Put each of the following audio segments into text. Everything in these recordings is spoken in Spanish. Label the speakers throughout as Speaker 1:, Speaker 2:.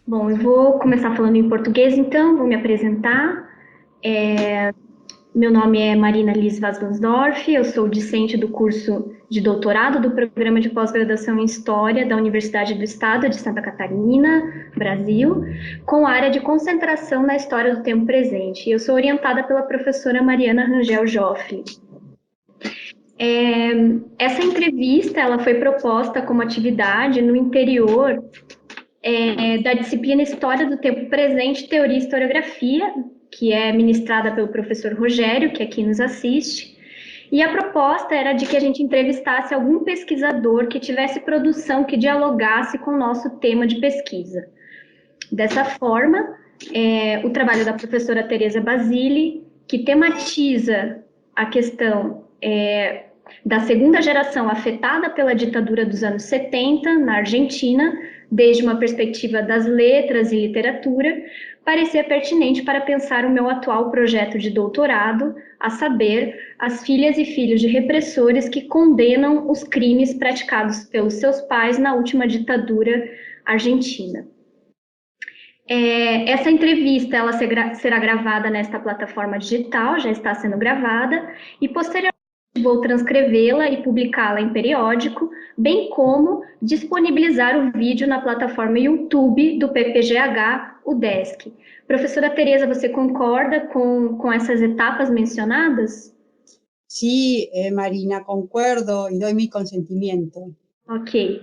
Speaker 1: Bom, eu vou começar falando em português, então, vou me apresentar. Meu nome é Marina Liz Vasgansdorf, eu sou discente do curso de doutorado do Programa de Pós-Graduação em História da Universidade do Estado de Santa Catarina, Brasil, com área de concentração na História do Tempo Presente. Eu sou orientada pela professora Mariana Rangel Joffre. Essa entrevista ela foi proposta como atividade no interior da disciplina História do Tempo Presente, Teoria e Historiografia, que é ministrada pelo professor Rogério, que aqui nos assiste. E a proposta era de que a gente entrevistasse algum pesquisador que tivesse produção que dialogasse com o nosso tema de pesquisa. Dessa forma, o trabalho da professora Teresa Basile, que tematiza a questão da segunda geração afetada pela ditadura dos anos 70 na Argentina, desde uma perspectiva das letras e literatura, parecia pertinente para pensar o meu atual projeto de doutorado, a saber, as filhas e filhos de repressores que condenam os crimes praticados pelos seus pais na última ditadura argentina. Essa entrevista ela será gravada nesta plataforma digital, já está sendo gravada, e posteriormente vou transcrevê-la e publicá-la em periódico, bem como disponibilizar o vídeo na plataforma YouTube do PPGH, UDESC. Professora Teresa, você concorda com essas etapas mencionadas?
Speaker 2: Sí, Marina, concuerdo y doy mi consentimiento.
Speaker 1: Ok.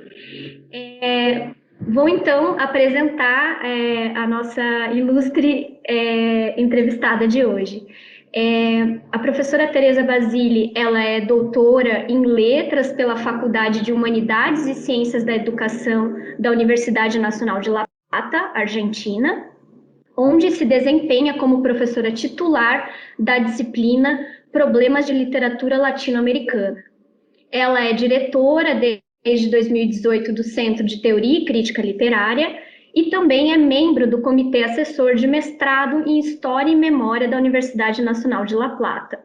Speaker 1: Vou então apresentar a nossa ilustre entrevistada de hoje. A professora Teresa Basile, ela é doutora em letras pela Faculdade de Humanidades e Ciências da Educação da Universidade Nacional de La Plata, Argentina, onde se desempenha como professora titular da disciplina Problemas de Literatura Latino-Americana. Ela é diretora desde 2018 do Centro de Teoria e Crítica Literária e também é membro do Comitê Assessor de Mestrado em História e Memória da Universidade Nacional de La Plata.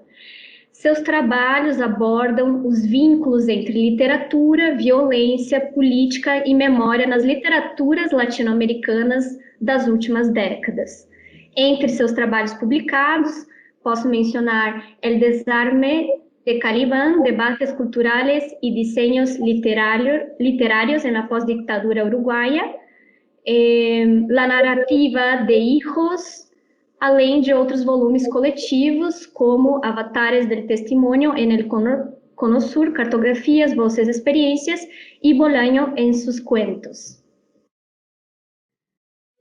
Speaker 1: Seus trabalhos abordam os vínculos entre literatura, violência, política e memória nas literaturas latino-americanas das últimas décadas. Entre seus trabalhos publicados, posso mencionar El Desarme de Caliban, Debates Culturales y Diseños Literarios en la Postdictadura Uruguaya, La Narrativa de Hijos, além de outros volumes coletivos, como Avatares del Testimonio en el Cono Sur, Cartografias, Voces, Experiencias e Bolaño en sus Cuentos.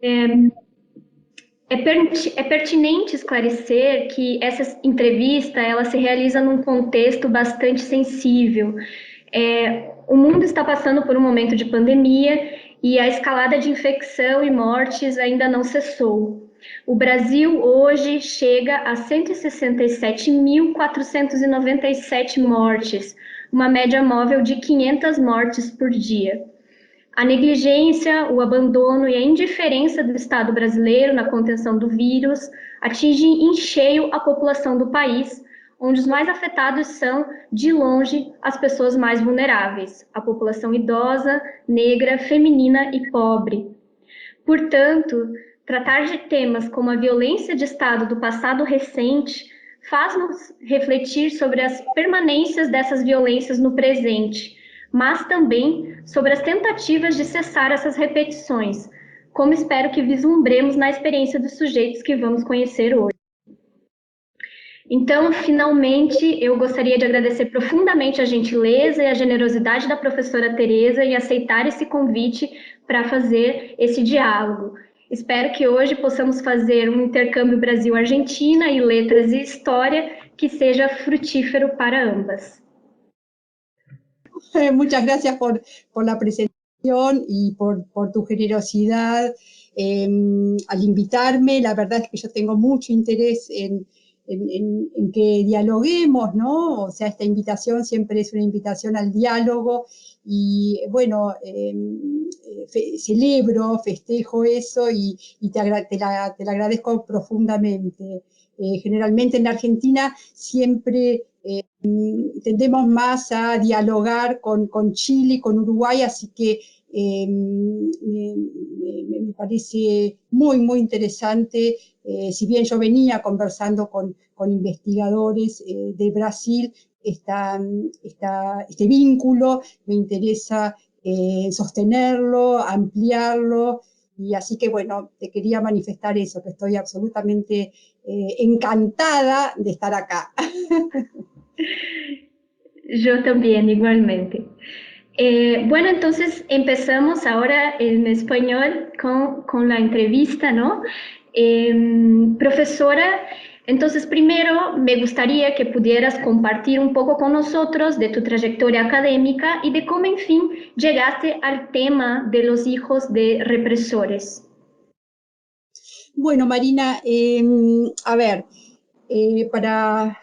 Speaker 1: É pertinente esclarecer que essa entrevista ela se realiza num contexto bastante sensível. O mundo está passando por um momento de pandemia e a escalada de infecção e mortes ainda não cessou. O Brasil hoje chega a 167.497 mortes, uma média móvel de 500 mortes por dia. A negligência, o abandono e a indiferença do Estado brasileiro na contenção do vírus atingem em cheio a população do país, onde os mais afetados são, de longe, as pessoas mais vulneráveis, a população idosa, negra, feminina e pobre. Portanto, tratar de temas como a violência de Estado do passado recente faz-nos refletir sobre as permanências dessas violências no presente, mas também sobre as tentativas de cessar essas repetições, como espero que vislumbremos na experiência dos sujeitos que vamos conhecer hoje. Então, finalmente, eu gostaria de agradecer profundamente a gentileza e a generosidade da professora Teresa em aceitar esse convite para fazer esse diálogo. Espero que hoje possamos fazer um intercâmbio Brasil-Argentina e letras e história que seja frutífero para ambas.
Speaker 2: Muchas gracias por la presentación y por tu generosidad al invitarme. La verdad es que yo tengo mucho interés en que dialoguemos, ¿no? O sea, esta invitación siempre es una invitación al diálogo y, bueno, celebro, festejo eso y te la agradezco profundamente. Generalmente en la Argentina siempre tendemos más a dialogar con Chile, con Uruguay, así que Me parece muy, muy interesante. Si bien yo venía conversando con investigadores de Brasil, este vínculo me interesa sostenerlo, ampliarlo, y así que bueno, te quería manifestar eso, que estoy absolutamente encantada de estar acá.
Speaker 1: Yo también, igualmente. Bueno, entonces empezamos ahora en español con la entrevista, ¿no? Profesora, entonces primero me gustaría que pudieras compartir un poco con nosotros de tu trayectoria académica y de cómo, en fin, llegaste al tema de los hijos de represores.
Speaker 2: Bueno, Marina, a ver, para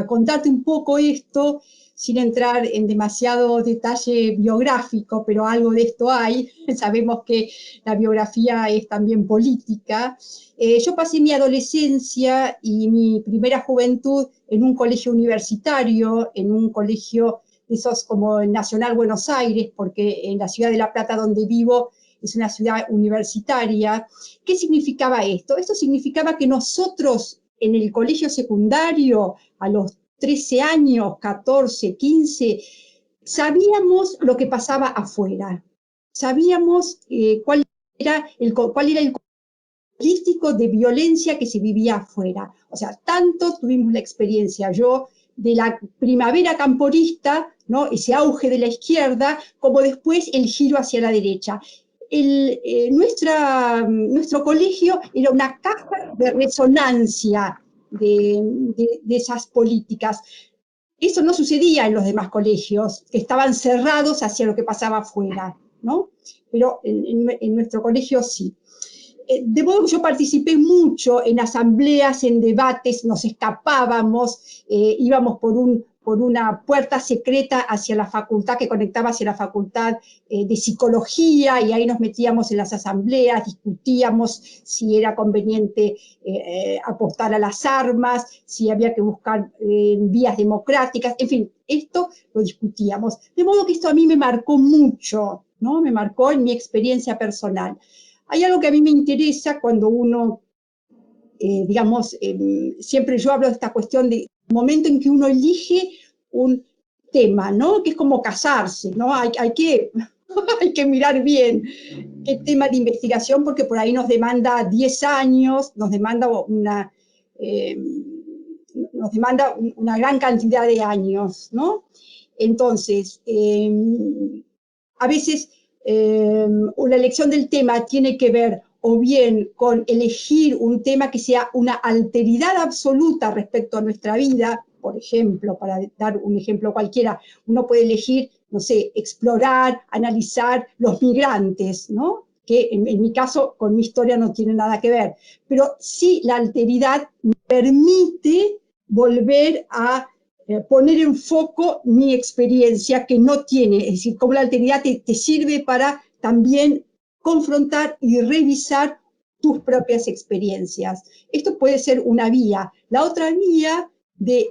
Speaker 2: contarte un poco esto, sin entrar en demasiado detalle biográfico, pero algo de esto hay, sabemos que la biografía es también política. Yo pasé mi adolescencia y mi primera juventud en un colegio universitario, en un colegio de esos como el Nacional Buenos Aires, porque en la ciudad de La Plata donde vivo es una ciudad universitaria. ¿Qué significaba esto? Esto significaba que nosotros en el colegio secundario, a los 13 años, 14, 15, sabíamos lo que pasaba afuera. Sabíamos cuál era el político de violencia que se vivía afuera. O sea, tanto tuvimos la experiencia, yo, de la primavera camporista, ¿no? Ese auge de la izquierda, como después el giro hacia la derecha. Nuestro colegio era una caja de resonancia de esas políticas. Eso no sucedía en los demás colegios, que estaban cerrados hacia lo que pasaba afuera, ¿no? Pero en nuestro colegio sí. De modo que yo participé mucho en asambleas, en debates, nos escapábamos, íbamos por una puerta secreta hacia la facultad, que conectaba hacia la facultad de psicología, y ahí nos metíamos en las asambleas, discutíamos si era conveniente apostar a las armas, si había que buscar vías democráticas, en fin, esto lo discutíamos. De modo que esto a mí me marcó mucho, ¿no? Me marcó en mi experiencia personal. Hay algo que a mí me interesa cuando uno, digamos, siempre yo hablo de esta cuestión de momento en que uno elige un tema, ¿no? Que es como casarse, ¿no? Hay que, hay que mirar bien qué tema de investigación, porque por ahí nos demanda 10 años, nos demanda una gran cantidad de años, ¿no? Entonces, a veces la elección del tema tiene que ver o bien con elegir un tema que sea una alteridad absoluta respecto a nuestra vida. Por ejemplo, para dar un ejemplo cualquiera, uno puede elegir, no sé, explorar, analizar los migrantes, ¿no? Que en mi caso con mi historia no tiene nada que ver, pero sí la alteridad me permite volver a poner en foco mi experiencia que no tiene, es decir, cómo la alteridad te sirve para también confrontar y revisar tus propias experiencias. Esto puede ser una vía. La otra vía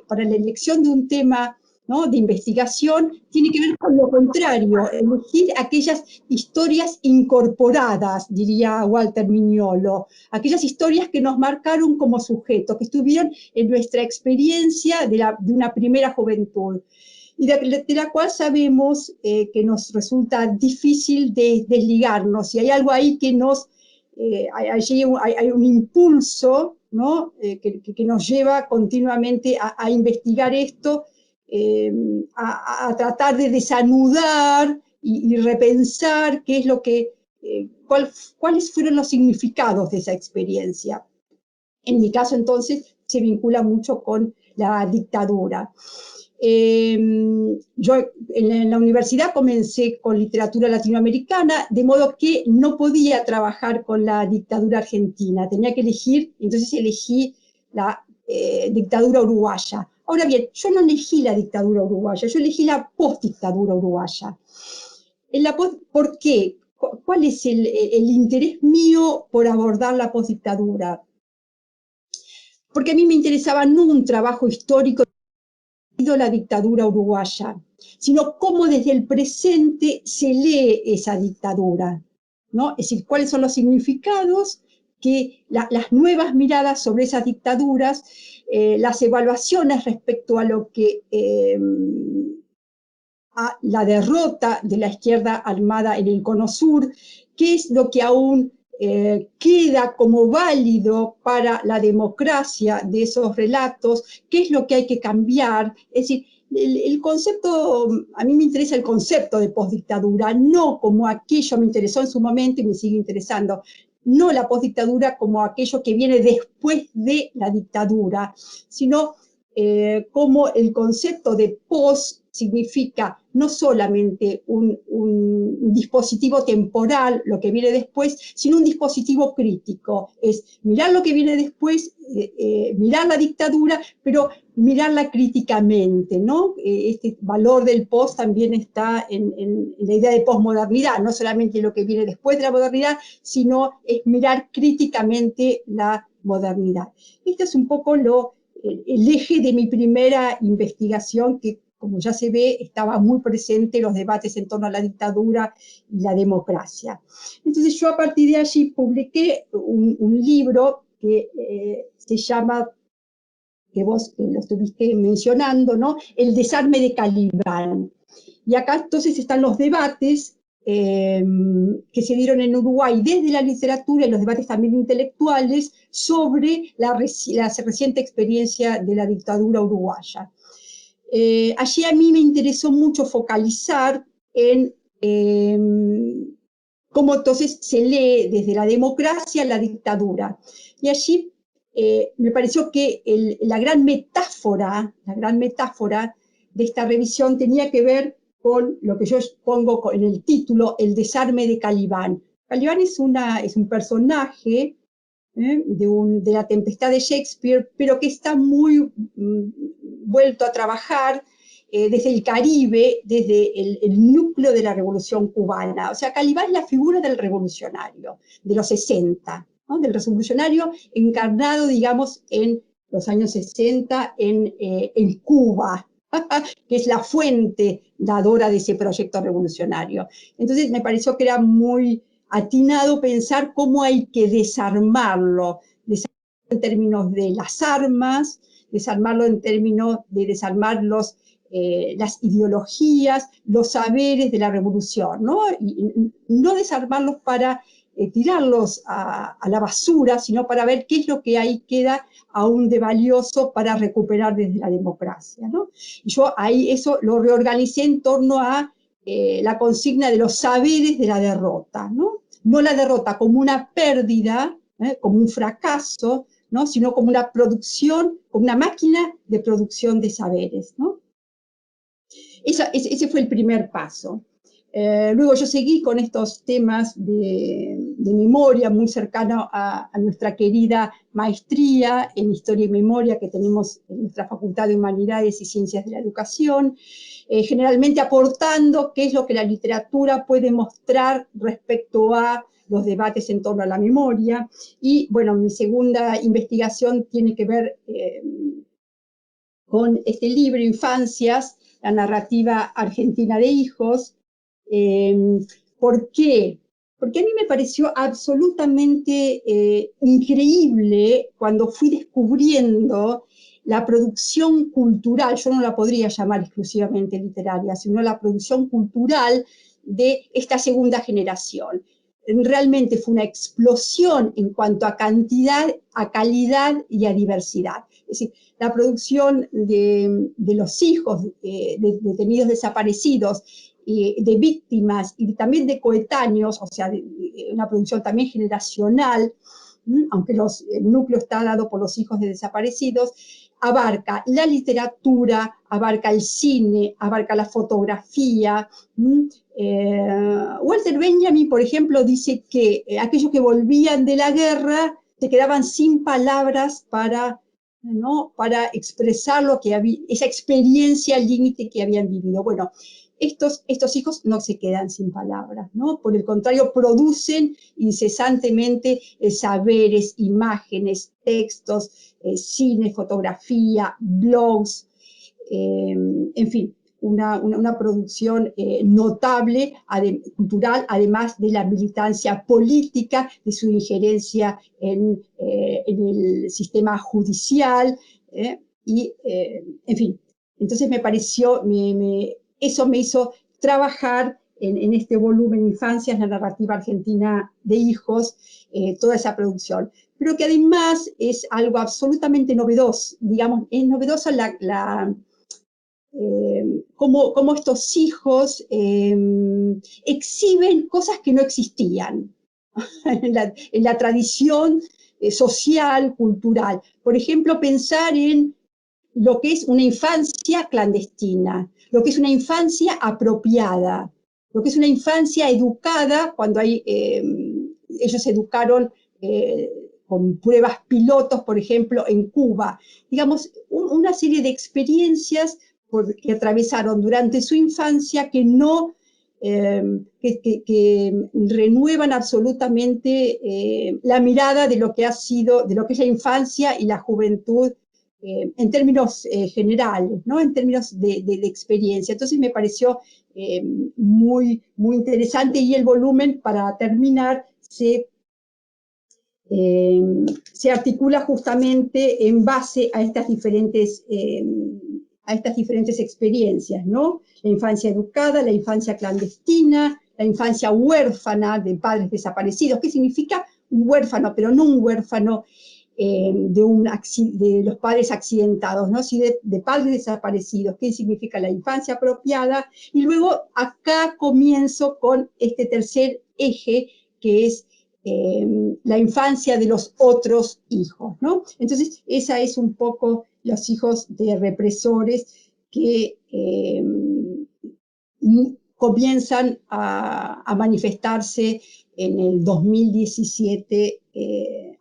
Speaker 2: para la elección de un tema, ¿no?, de investigación tiene que ver con lo contrario, elegir aquellas historias incorporadas, diría Walter Mignolo, aquellas historias que nos marcaron como sujetos, que estuvieron en nuestra experiencia de una primera juventud, y de la cual sabemos que nos resulta difícil desligarnos, y hay algo ahí que hay un impulso, ¿no?, que nos lleva continuamente a investigar esto, a tratar de desanudar y repensar qué es lo que, cuáles fueron los significados de esa experiencia. En mi caso, entonces, se vincula mucho con la dictadura. Yo en la universidad comencé con literatura latinoamericana, de modo que no podía trabajar con la dictadura argentina, tenía que elegir, entonces elegí la dictadura uruguaya. Ahora bien, yo no elegí la dictadura uruguaya, yo elegí la postdictadura uruguaya. ¿Por qué? ¿Cuál es el interés mío por abordar la postdictadura? Porque a mí me interesaba no un trabajo histórico la dictadura uruguaya, sino cómo desde el presente se lee esa dictadura, ¿no? Es decir, cuáles son los significados que las nuevas miradas sobre esas dictaduras, las evaluaciones respecto a lo que a la derrota de la izquierda armada en el Cono Sur, qué es lo que aún queda como válido para la democracia de esos relatos, qué es lo que hay que cambiar. Es decir, el concepto, a mí me interesa el concepto de postdictadura, no como aquello me interesó en su momento y me sigue interesando, no la postdictadura como aquello que viene después de la dictadura, sino como el concepto de post significa no solamente un dispositivo temporal, lo que viene después, sino un dispositivo crítico. Es mirar lo que viene después, mirar la dictadura, pero mirarla críticamente, ¿no? Este valor del post también está en la idea de posmodernidad, no solamente lo que viene después de la modernidad, sino es mirar críticamente la modernidad. Esto es un poco el eje de mi primera investigación, que como ya se ve, estaba muy presente en los debates en torno a la dictadura y la democracia. Entonces yo a partir de allí publiqué un libro que se llama, que vos lo estuviste mencionando, ¿no? El desarme de Calibán. Y acá entonces están los debates que se dieron en Uruguay desde la literatura y los debates también intelectuales sobre la reciente experiencia de la dictadura uruguaya. Allí a mí me interesó mucho focalizar en cómo entonces se lee desde la democracia la dictadura. Y allí me pareció que la gran metáfora de esta revisión tenía que ver con lo que yo pongo en el título, el desarme de Calibán. Calibán es un personaje de la tempestad de Shakespeare, pero que está muy vuelto a trabajar desde el Caribe, desde el núcleo de la Revolución Cubana. O sea, Calibán es la figura del revolucionario de los 60, ¿no? Del revolucionario encarnado, digamos, en los años 60 en Cuba, que es la fuente dadora de ese proyecto revolucionario. Entonces me pareció que era muy atinado pensar cómo hay que desarmarlo en términos de las armas, desarmarlo en términos de desarmar las ideologías, los saberes de la revolución, ¿no? Y no desarmarlos para tirarlos a la basura, sino para ver qué es lo que ahí queda aún de valioso para recuperar desde la democracia, ¿no? Y yo ahí eso lo reorganicé en torno a la consigna de los saberes de la derrota, ¿no? No la derrota como una pérdida, como un fracaso, ¿no? Sino como una producción, como una máquina de producción de saberes, ¿no? Ese fue el primer paso. Luego yo seguí con estos temas de memoria muy cercano a nuestra querida maestría en Historia y Memoria que tenemos en nuestra Facultad de Humanidades y Ciencias de la Educación, generalmente aportando qué es lo que la literatura puede mostrar respecto a los debates en torno a la memoria. Y bueno, mi segunda investigación tiene que ver con este libro, Infancias, la narrativa argentina de hijos. ¿Por qué? Porque a mí me pareció absolutamente increíble cuando fui descubriendo la producción cultural, yo no la podría llamar exclusivamente literaria, sino la producción cultural de esta segunda generación. Realmente fue una explosión en cuanto a cantidad, a calidad y a diversidad. Es decir, la producción de los hijos de detenidos desaparecidos, de víctimas y también de coetáneos, o sea, una producción también generacional, aunque el núcleo está dado por los hijos de desaparecidos, abarca la literatura, abarca el cine, abarca la fotografía. Walter Benjamin, por ejemplo, dice que aquellos que volvían de la guerra se quedaban sin palabras ¿no? para expresar lo que había, esa experiencia al límite que habían vivido. Bueno, estos hijos no se quedan sin palabras, ¿no? Por el contrario, producen incesantemente saberes, imágenes, textos, cine, fotografía, blogs. en fin, una producción notable, cultural, además de la militancia política, de su injerencia en el sistema judicial, en fin. Entonces me pareció, eso me hizo trabajar en este volumen Infancias, la narrativa argentina de hijos, toda esa producción. Pero que además es algo absolutamente novedoso, digamos, es novedosa cómo estos hijos exhiben cosas que no existían en la tradición social, cultural. Por ejemplo, pensar en lo que es una infancia clandestina, lo que es una infancia apropiada, lo que es una infancia educada, cuando ellos educaron con pruebas pilotos, por ejemplo, en Cuba. Digamos, una serie de experiencias que atravesaron durante su infancia que no que renuevan absolutamente la mirada de lo que ha sido, de lo que es la infancia y la juventud en términos generales, ¿no? En términos de experiencia. Entonces me pareció muy interesante, y el volumen, para terminar, se articula justamente en base a estas diferentes experiencias, ¿no? La infancia educada, la infancia clandestina, la infancia huérfana de padres desaparecidos. ¿Qué significa un huérfano? Pero no un huérfano de los padres accidentados, ¿no? Sí, de padres desaparecidos. ¿Qué significa la infancia apropiada? Y luego acá comienzo con este tercer eje, que es la infancia de los otros hijos, ¿no? Entonces, esa es un poco los hijos de represores que comienzan a manifestarse en el 2017,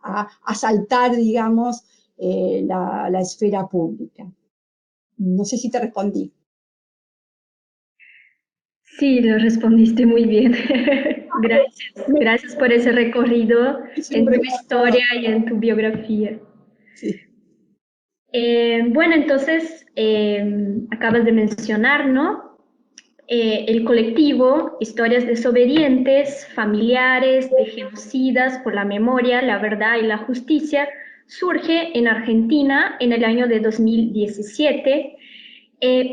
Speaker 2: a saltar, digamos, la esfera pública. No sé si te respondí.
Speaker 1: Sí, lo respondiste muy bien. Gracias por ese recorrido en tu historia y en tu biografía.
Speaker 2: Sí.
Speaker 1: Bueno, entonces, acabas de mencionar, ¿no? El colectivo Historias Desobedientes, Familiares de Genocidas por la Memoria, la Verdad y la Justicia, surge en Argentina en el año de 2017.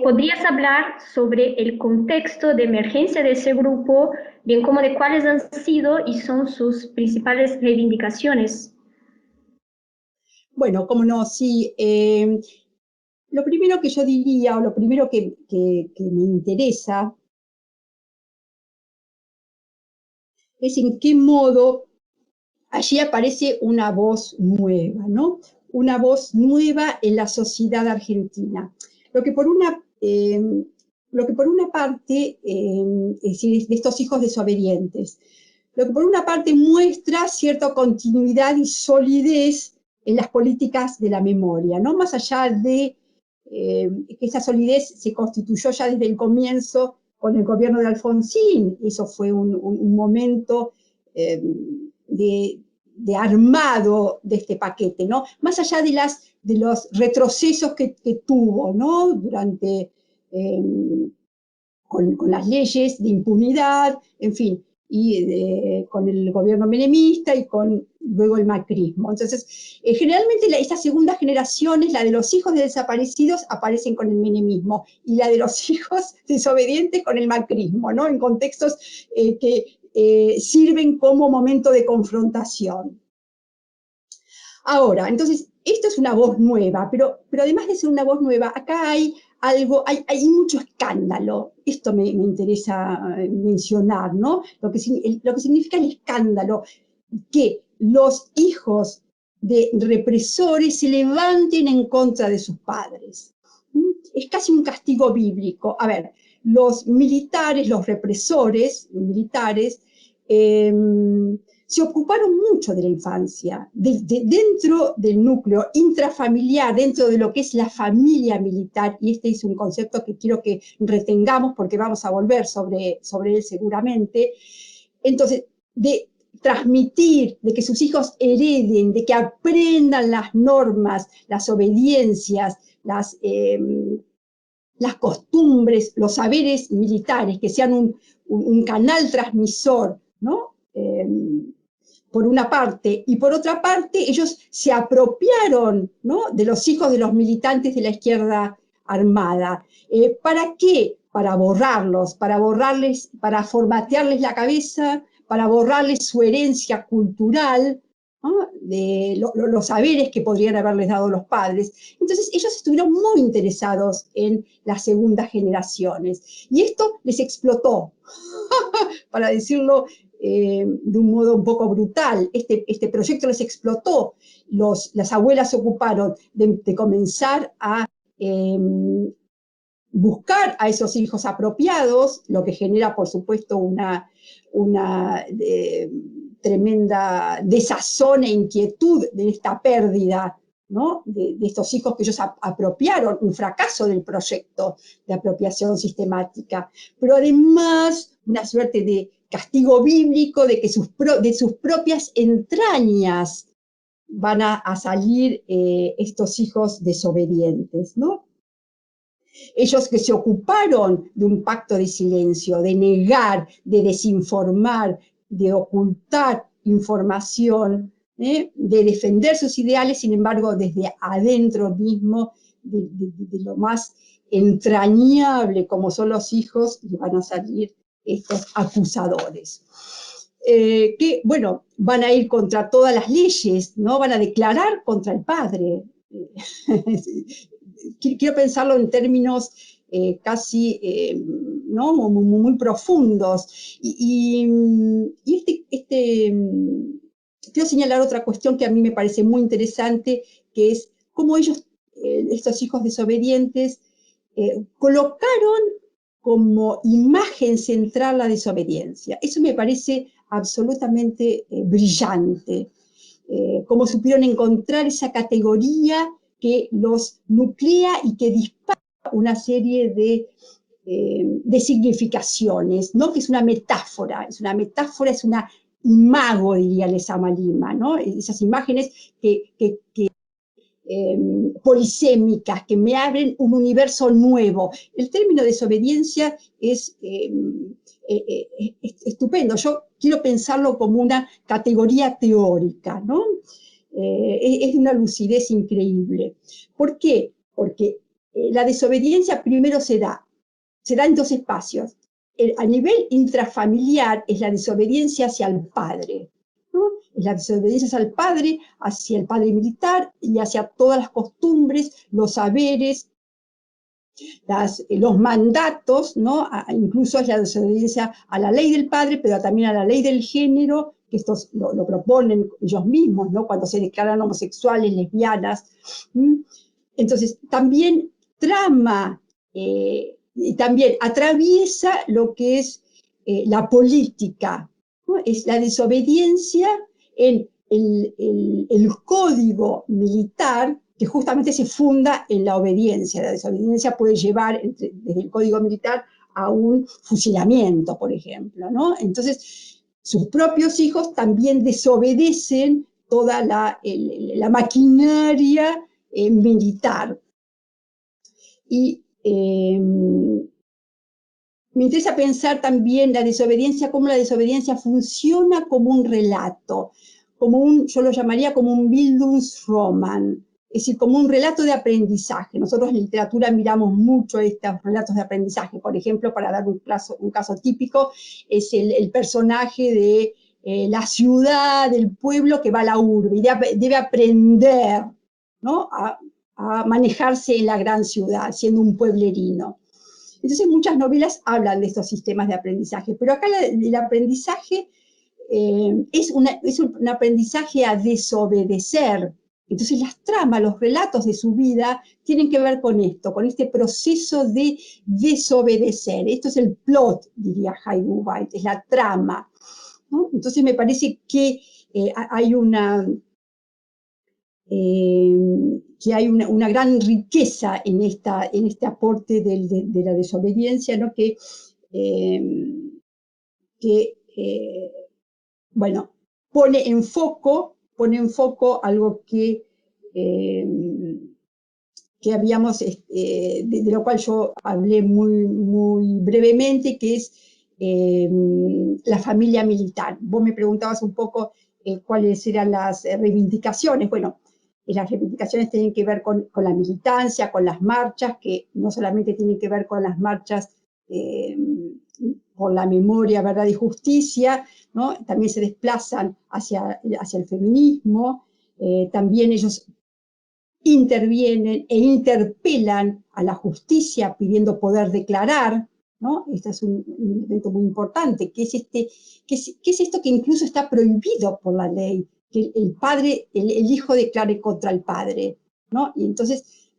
Speaker 1: ¿Podrías hablar sobre el contexto de emergencia de ese grupo, bien como de cuáles han sido y son sus principales reivindicaciones?
Speaker 2: Bueno, cómo no, sí. Lo primero que yo diría, o lo primero que me interesa, es en qué modo allí aparece una voz nueva, ¿no? Una voz nueva en la sociedad argentina. Lo que por una parte, es decir, de estos hijos desobedientes, lo que por una parte muestra cierta continuidad y solidez en las políticas de la memoria, ¿no? Más allá de que esa solidez se constituyó ya desde el comienzo con el gobierno de Alfonsín. Eso fue un momento de armado de este paquete, ¿no? Más allá de los retrocesos que tuvo, ¿no? Durante, con las leyes de impunidad, en fin, y con el gobierno menemista y con luego el macrismo. Entonces, generalmente estas segundas generaciones, la de los hijos de desaparecidos, aparecen con el menemismo, y la de los hijos desobedientes con el macrismo, ¿no? En contextos que sirven como momento de confrontación. Ahora, entonces, esto es una voz nueva, pero además de ser una voz nueva, acá hay mucho escándalo. Esto me interesa mencionar, ¿no? Lo que significa el escándalo, que los hijos de represores se levanten en contra de sus padres. Es casi un castigo bíblico. A ver, los militares, los represores militares, se ocuparon mucho de la infancia, dentro del núcleo intrafamiliar, dentro de lo que es la familia militar, y este es un concepto que quiero que retengamos porque vamos a volver sobre él seguramente. Entonces, de transmitir, de que sus hijos hereden, de que aprendan las normas, las obediencias, las costumbres, los saberes militares, que sean un canal transmisor, ¿no? Por una parte, y por otra parte, ellos se apropiaron, ¿no?, de los hijos de los militantes de la izquierda armada. ¿Para qué? Para borrarlos, para formatearles la cabeza, para borrarles su herencia cultural, ¿no?, de los saberes que podrían haberles dado los padres. Entonces ellos estuvieron muy interesados en las segundas generaciones, y esto les explotó, para decirlo de un modo un poco brutal. Este proyecto les explotó. Las abuelas se ocuparon de comenzar a buscar a esos hijos apropiados, lo que genera, por supuesto, una tremenda desazón e inquietud de esta pérdida, ¿no?, de estos hijos que ellos apropiaron, un fracaso del proyecto de apropiación sistemática, pero además una suerte de castigo bíblico de que de sus propias entrañas van a salir estos hijos desobedientes, ¿no? Ellos que se ocuparon de un pacto de silencio, de negar, de desinformar, de ocultar información, de defender sus ideales, sin embargo, desde adentro mismo, de lo más entrañable como son los hijos, les van a salir estos acusadores. Que, bueno, van a ir contra todas las leyes, ¿no? Van a declarar contra el padre. Quiero pensarlo en términos casi ¿no?, muy profundos. Quiero señalar otra cuestión que a mí me parece muy interesante, que es cómo ellos, estos hijos desobedientes, colocaron como imagen central la desobediencia. Eso me parece absolutamente brillante. Cómo supieron encontrar esa categoría que los nuclea y que dispara una serie de significaciones, ¿no?, que es una metáfora, es una imago, diría Lezama Lima, ¿no?, esas imágenes polisémicas, que me abren un universo nuevo. El término desobediencia es estupendo. Yo quiero pensarlo como una categoría teórica, ¿no? Es de una lucidez increíble. ¿Por qué? Porque la desobediencia primero se da en dos espacios. A nivel intrafamiliar es la desobediencia hacia el padre, ¿no? Es la desobediencia hacia el padre militar y hacia todas las costumbres, los saberes, los mandatos, ¿no? Incluso es la desobediencia a la ley del padre, pero también a la ley del género, que estos lo proponen ellos mismos, ¿no?, cuando se declaran homosexuales, lesbianas. Entonces, también trama y también atraviesa lo que es la política, ¿no? Es la desobediencia en el código militar, que justamente se funda en la obediencia. La desobediencia puede llevar desde el código militar a un fusilamiento, por ejemplo, ¿no? Entonces, sus propios hijos también desobedecen toda la maquinaria militar. Y me interesa pensar también la desobediencia, cómo la desobediencia funciona como un relato, yo lo llamaría como un Bildungsroman, es decir, como un relato de aprendizaje. Nosotros en literatura miramos mucho estos relatos de aprendizaje. Por ejemplo, para dar un caso típico, es el personaje de la ciudad, del pueblo que va a la urbe y debe aprender, ¿no?, a manejarse en la gran ciudad, siendo un pueblerino. Entonces muchas novelas hablan de estos sistemas de aprendizaje, pero acá el aprendizaje es un aprendizaje a desobedecer. Entonces las tramas, los relatos de su vida tienen que ver con esto, con este proceso de desobedecer. Esto es el plot, diría Haibu White, es la trama, ¿no? Entonces me parece que hay una gran riqueza en este aporte de la desobediencia, ¿no?, bueno, pone en foco algo que que habíamos, de lo cual yo hablé muy brevemente, que es la familia militar. Vos me preguntabas un poco cuáles eran las reivindicaciones. Bueno, las reivindicaciones tienen que ver con la militancia, con las marchas, que no solamente tienen que ver con las marchas por la memoria, verdad y justicia, ¿no? También se desplazan hacia el feminismo, también ellos intervienen e interpelan a la justicia pidiendo poder declarar, ¿no? Este es un elemento muy importante, que es, qué es esto que incluso está prohibido por la ley, que el padre, el hijo declare contra el padre, ¿no? Y entonces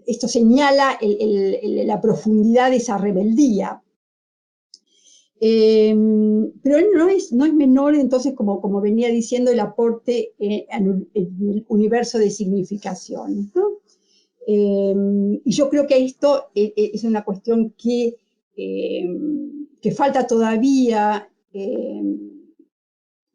Speaker 2: esto señala la profundidad de esa rebeldía. Pero no es menor, entonces, como venía diciendo, el aporte en el universo de significación, ¿no? Y yo creo que esto es una cuestión que falta todavía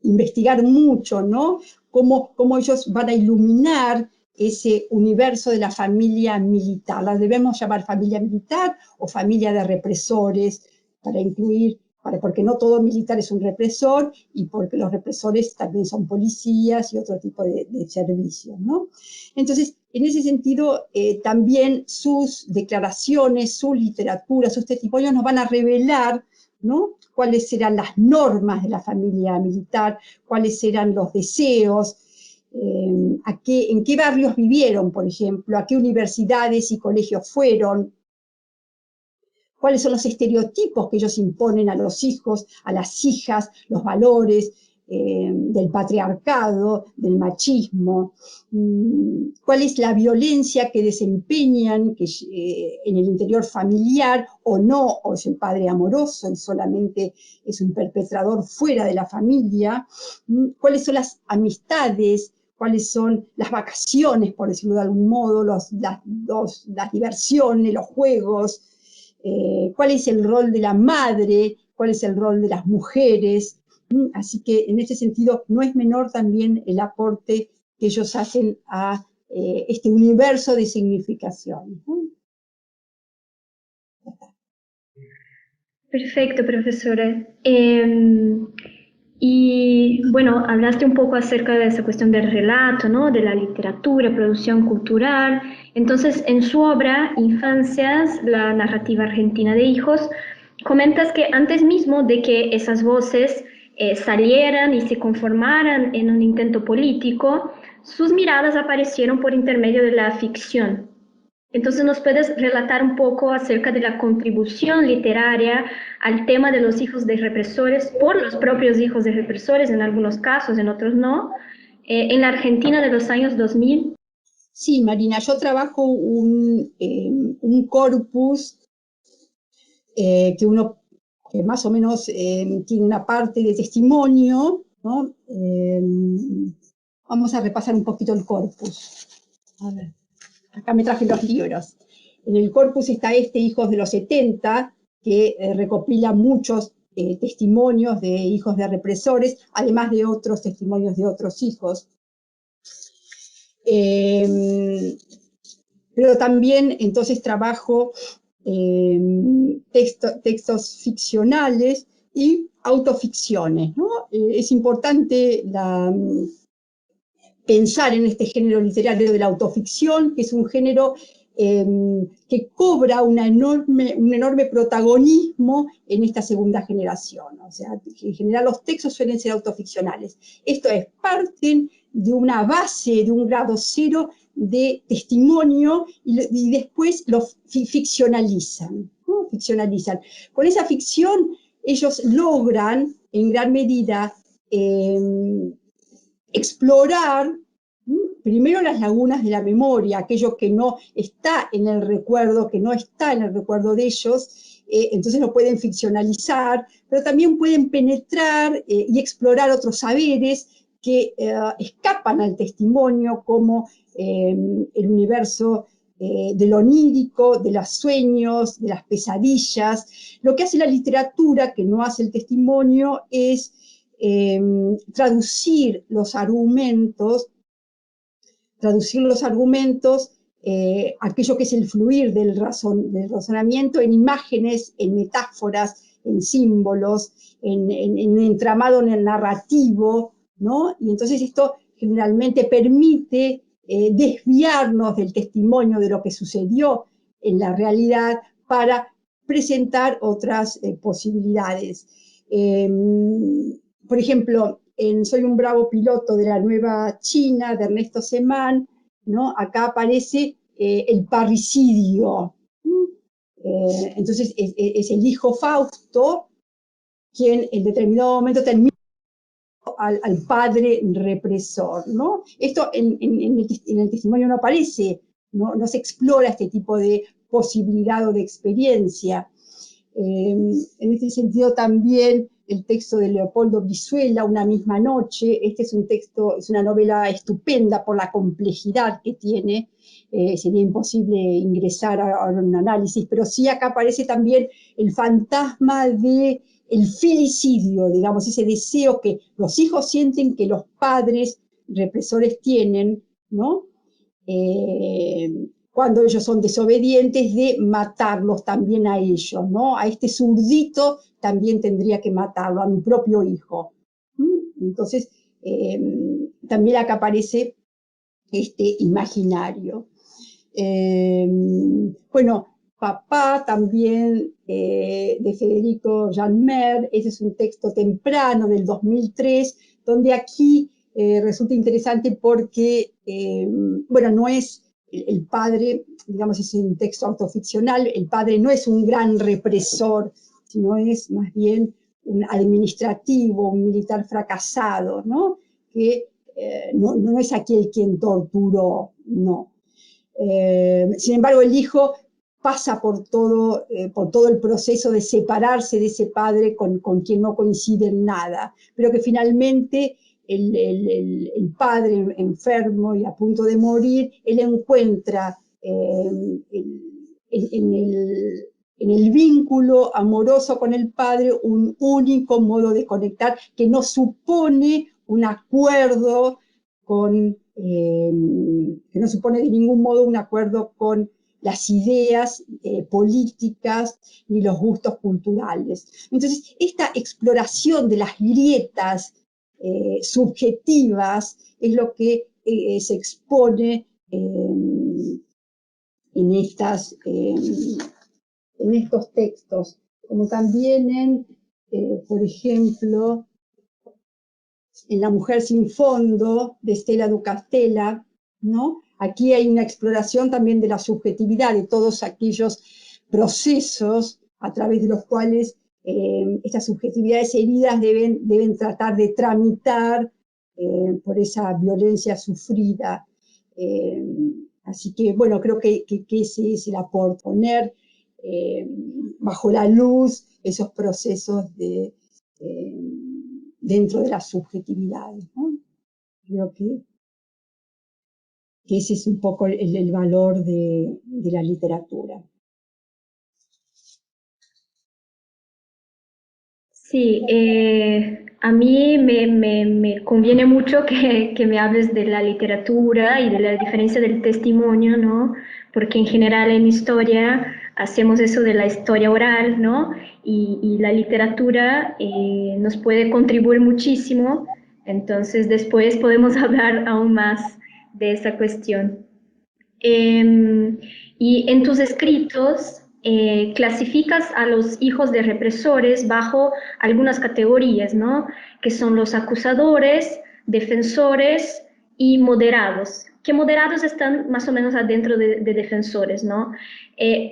Speaker 2: investigar mucho, ¿no? Cómo ellos van a iluminar ese universo de la familia militar. La debemos llamar familia militar o familia de represores, para incluir, porque no todo militar es un represor y porque los represores también son policías y otro tipo de servicios, ¿no? Entonces, en ese sentido, también sus declaraciones, su literatura, sus testimonios nos van a revelar, ¿no? Cuáles eran las normas de la familia militar, cuáles eran los deseos, en qué barrios vivieron, por ejemplo, a qué universidades y colegios fueron, cuáles son los estereotipos que ellos imponen a los hijos, a las hijas, los valores del patriarcado, del machismo, cuál es la violencia que desempeñan en el interior familiar, o no, o es el padre amoroso y solamente es un perpetrador fuera de la familia, cuáles son las amistades, cuáles son las vacaciones, por decirlo de algún modo, las diversiones, los juegos, cuál es el rol de la madre, cuál es el rol de las mujeres. Así que en ese sentido no es menor también el aporte que ellos hacen a este universo de significación.
Speaker 1: Perfecto, profesora. Y bueno, hablaste un poco acerca de esa cuestión del relato, ¿no? De la literatura, producción cultural. Entonces, en su obra, Infancias, la narrativa argentina de hijos, comentas que antes mismo de que esas voces salieran y se conformaran en un intento político, sus miradas aparecieron por intermedio de la ficción. Entonces, ¿nos puedes relatar un poco acerca de la contribución literaria al tema de los hijos de represores por los propios hijos de represores, en algunos casos, en otros no, en la Argentina de los años 2000?
Speaker 2: Sí, Marina, yo trabajo un corpus que más o menos tiene una parte de testimonio, ¿no? Vamos a repasar un poquito el corpus. A ver. Acá me traje los libros. En el corpus está Hijos de los 70, que recopila muchos testimonios de hijos de represores, además de otros testimonios de otros hijos. Pero también entonces trabajo textos ficcionales y autoficciones, ¿no? Es importante pensar en este género literario de la autoficción, que es un género que cobra un enorme protagonismo en esta segunda generación. O sea, en general los textos suelen ser autoficcionales. Esto es, parten de una base, de un grado cero de testimonio y después lo ficcionalizan, ¿no? Ficcionalizan. Con esa ficción ellos logran en gran medida explorar primero las lagunas de la memoria, aquello que no está en el recuerdo, de ellos, entonces lo pueden ficcionalizar, pero también pueden penetrar y explorar otros saberes que escapan al testimonio, como el universo de lo onírico, de los sueños, de las pesadillas. Lo que hace la literatura, que no hace el testimonio, es traducir los argumentos aquello que es el fluir del razonamiento en imágenes, en metáforas, en símbolos, en un entramado en el narrativo, ¿no? Y entonces esto generalmente permite desviarnos del testimonio de lo que sucedió en la realidad para presentar otras posibilidades. Por ejemplo, en Soy un bravo piloto de la Nueva China, de Ernesto Semán, ¿no? Acá aparece el parricidio. Entonces es el hijo Fausto quien en determinado momento termina al padre represor, ¿no? Esto en el testimonio no aparece, no se explora este tipo de posibilidad o de experiencia. En este sentido también el texto de Leopoldo Brizuela, Una misma noche, este es un texto, es una novela estupenda por la complejidad que tiene, sería imposible ingresar a un análisis, pero sí acá aparece también el fantasma de el filicidio, digamos, ese deseo que los hijos sienten que los padres represores tienen, ¿no? Cuando ellos son desobedientes, de matarlos también a ellos, ¿no? A este zurdito también tendría que matarlo, a mi propio hijo. Entonces, también acá aparece este imaginario. Bueno, Papá también de Federico Janmer, ese es un texto temprano del 2003, donde aquí resulta interesante porque, bueno, no es el padre, digamos, es un texto autoficcional, el padre no es un gran represor, sino es más bien un administrativo, un militar fracasado, ¿no? Que no es aquel quien torturó, no. Sin embargo, el hijo pasa por todo el proceso de separarse de ese padre con quien no coincide en nada, pero que finalmente el padre enfermo y a punto de morir, él encuentra en el vínculo amoroso con el padre un único modo de conectar que no supone un acuerdo que no supone de ningún modo un acuerdo con las ideas políticas ni los gustos culturales. Entonces, esta exploración de las grietas subjetivas es lo que se expone en estos textos, como también por ejemplo, en La mujer sin fondo, de Stella Ducastela, ¿no? Aquí hay una exploración también de la subjetividad, de todos aquellos procesos a través de los cuales estas subjetividades heridas deben tratar de tramitar por esa violencia sufrida. Así que, bueno, creo que ese es el aporte, poner bajo la luz esos procesos dentro de las subjetividades, ¿no? Creo que ese es un poco el valor de la literatura.
Speaker 1: Sí, a mí me conviene mucho que me hables de la literatura y de la diferencia del testimonio, ¿no? Porque en general en historia hacemos eso de la historia oral, ¿no? Y la literatura nos puede contribuir muchísimo, entonces después podemos hablar aún más de esa cuestión. Y en tus escritos clasificas a los hijos de represores bajo algunas categorías, ¿no? Que son los acusadores, defensores y moderados. Que moderados están más o menos adentro de defensores, ¿no?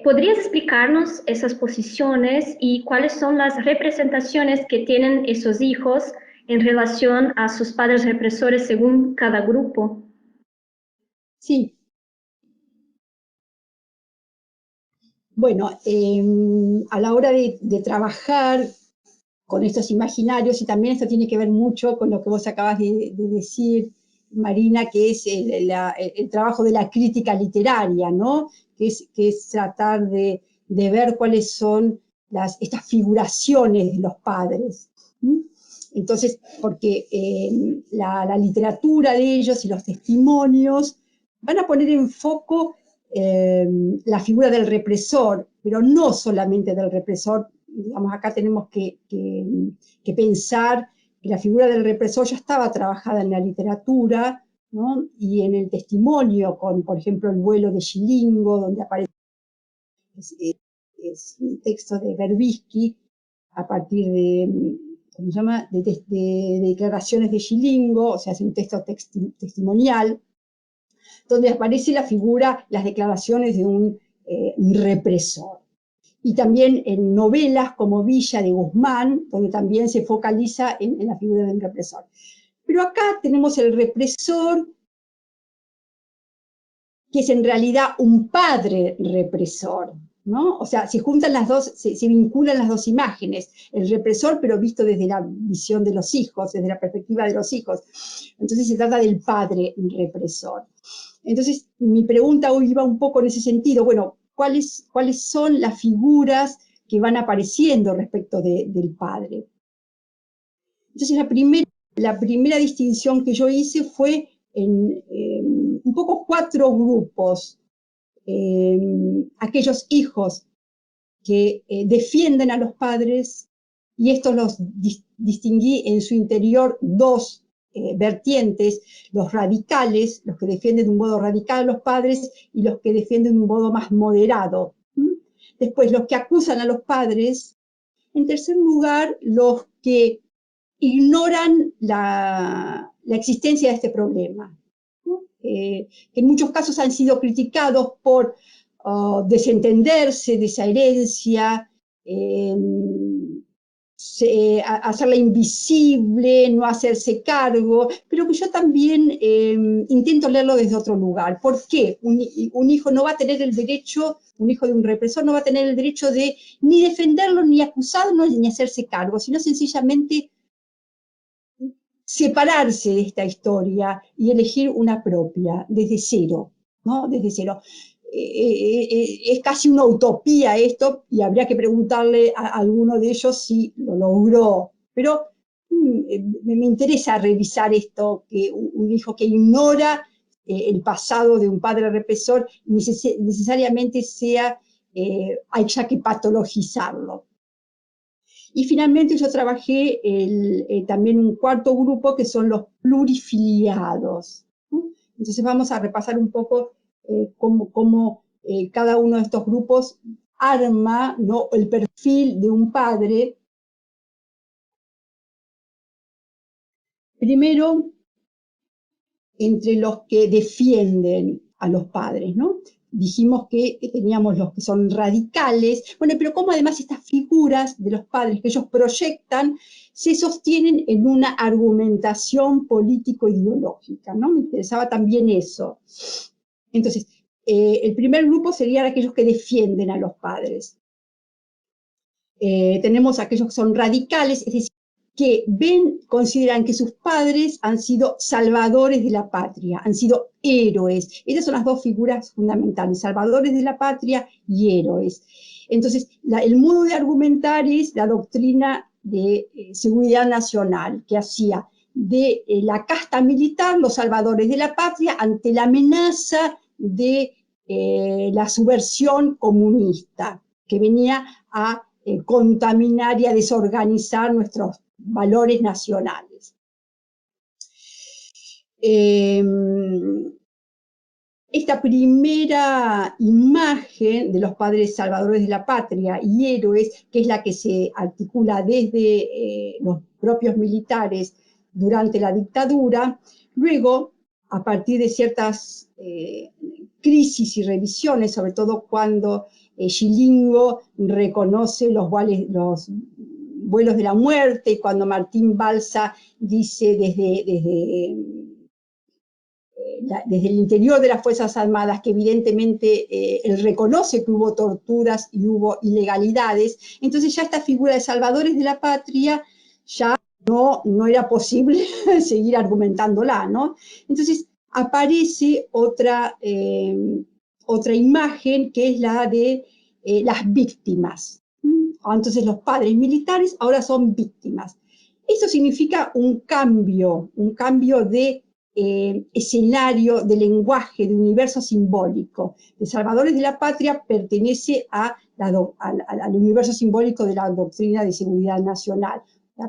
Speaker 1: ¿Podrías explicarnos esas posiciones y cuáles son las representaciones que tienen esos hijos en relación a sus padres represores según cada grupo?
Speaker 2: Sí. Bueno, a la hora de trabajar con estos imaginarios, y también esto tiene que ver mucho con lo que vos acabas de decir, Marina, que es el trabajo de la crítica literaria, ¿no? Que es tratar de ver cuáles son estas figuraciones de los padres. Entonces, porque la literatura de ellos y los testimonios van a poner en foco la figura del represor, pero no solamente del represor. Digamos, acá tenemos que pensar que la figura del represor ya estaba trabajada en la literatura, ¿no? Y en el testimonio, con, por ejemplo, el vuelo de Xilingo, donde aparece es un texto de Berbisky a partir de, ¿cómo se llama?, de declaraciones de Xilingo, o sea, es un texto testimonial, donde aparece la figura, las declaraciones de un represor. Y también en novelas como Villa de Guzmán, donde también se focaliza en la figura del represor. Pero acá tenemos el represor, que es en realidad un padre represor, ¿no? O sea, se juntan las dos, se vinculan las dos imágenes, el represor pero visto desde la visión de los hijos, desde la perspectiva de los hijos. Entonces se trata del padre represor. Entonces mi pregunta hoy iba un poco en ese sentido, bueno, ¿cuáles son las figuras que van apareciendo respecto del padre? Entonces la primera distinción que yo hice fue en un poco 4 grupos. Aquellos hijos que defienden a los padres, y estos los distinguí en su interior 2 vertientes: los radicales, los que defienden de un modo radical a los padres, y los que defienden de un modo más moderado. Después, los que acusan a los padres. En tercer lugar, los que ignoran la existencia de este problema, ¿no? Que en muchos casos han sido criticados por desentenderse de esa herencia, hacerla invisible, no hacerse cargo, pero que yo también intento leerlo desde otro lugar. ¿Por qué? Un hijo no va a tener el derecho, un hijo de un represor no va a tener el derecho de ni defenderlo, ni acusarlo, ni hacerse cargo, sino sencillamente separarse de esta historia y elegir una propia, desde cero, ¿no? Desde cero. Es casi una utopía esto, y habría que preguntarle a alguno de ellos si lo logró. Pero me interesa revisar esto, que un hijo que ignora el pasado de un padre represor necesariamente haya que patologizarlo. Y finalmente yo trabajé también un 4.º grupo, que son los plurifiliados, ¿no? Entonces vamos a repasar un poco cómo cada uno de estos grupos arma, ¿no?, el perfil de un padre. Primero, entre los que defienden a los padres, ¿no? Dijimos que teníamos los que son radicales, bueno, pero cómo además estas figuras de los padres que ellos proyectan se sostienen en una argumentación político-ideológica, ¿no? Me interesaba también eso. Entonces, el primer grupo serían aquellos que defienden a los padres. Tenemos aquellos que son radicales, es decir, que consideran que sus padres han sido salvadores de la patria, han sido héroes. Esas son las 2 figuras fundamentales: salvadores de la patria y héroes. Entonces, el modo de argumentar es la doctrina de seguridad nacional, que hacía de la casta militar los salvadores de la patria ante la amenaza de la subversión comunista, que venía a contaminar y a desorganizar nuestros valores nacionales. Esta primera imagen de los padres salvadores de la patria y héroes, que es la que se articula desde los propios militares durante la dictadura, luego, a partir de ciertas crisis y revisiones, sobre todo cuando Xilingo reconoce los vuelos de la muerte, cuando Martín Balsa dice desde el interior de las Fuerzas Armadas que evidentemente él reconoce que hubo torturas y hubo ilegalidades. Entonces ya esta figura de salvadores de la patria ya no era posible seguir argumentándola, ¿no? Entonces aparece otra imagen, que es la de las víctimas. Entonces los padres militares ahora son víctimas. Eso significa un cambio de escenario de lenguaje, de universo simbólico. De Salvadores de la Patria pertenece al universo simbólico de la doctrina de seguridad nacional,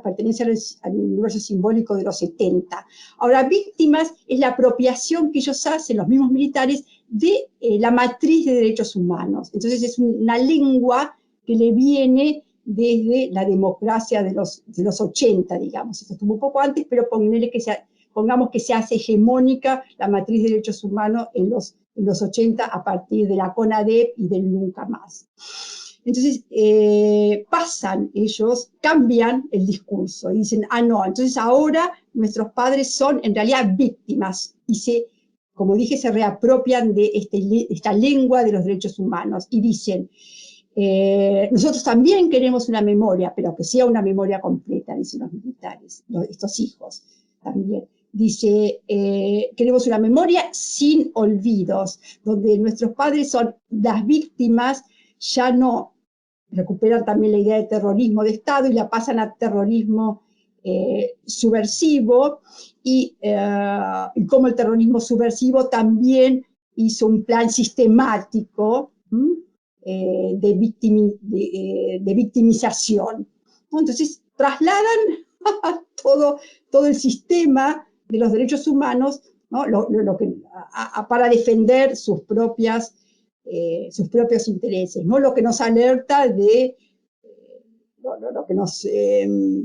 Speaker 2: pertenece al universo simbólico de los 70. Ahora, víctimas es la apropiación que ellos hacen, los mismos militares, de la matriz de derechos humanos. Entonces es una lengua que le viene desde la democracia de los 80, digamos. Esto estuvo un poco antes, pero pongamos que se hace hegemónica la matriz de derechos humanos en los 80 a partir de la CONADEP y del Nunca Más. Entonces ellos cambian el discurso y dicen, no, entonces ahora nuestros padres son en realidad víctimas y como dije, se reapropian de esta lengua de los derechos humanos y dicen, nosotros también queremos una memoria, pero que sea una memoria completa, dicen los militares, estos hijos también. Dice, queremos una memoria sin olvidos, donde nuestros padres son las víctimas, ya no recuperan también la idea de terrorismo de Estado y la pasan a terrorismo subversivo, y como el terrorismo subversivo también hizo un plan sistemático de victimización. Entonces trasladan todo el sistema de los derechos humanos, ¿no? Para defender sus propios intereses, ¿no? Lo que nos alerta de lo que nos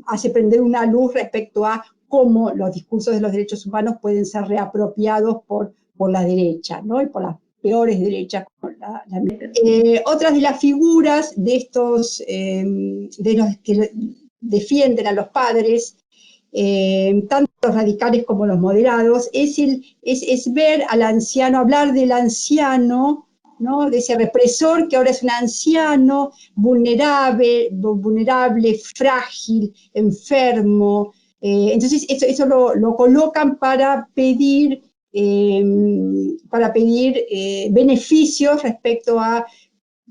Speaker 2: hace prender una luz respecto a cómo los discursos de los derechos humanos pueden ser reapropiados por la derecha, ¿no? Y por las peores derechas. Otras de las figuras de estos, de los que defienden a los padres, tanto los radicales como los moderados, es ver al anciano, hablar del anciano, ¿no? De ese represor que ahora es un anciano vulnerable, frágil, enfermo. Entonces eso lo colocan para pedir beneficios respecto a,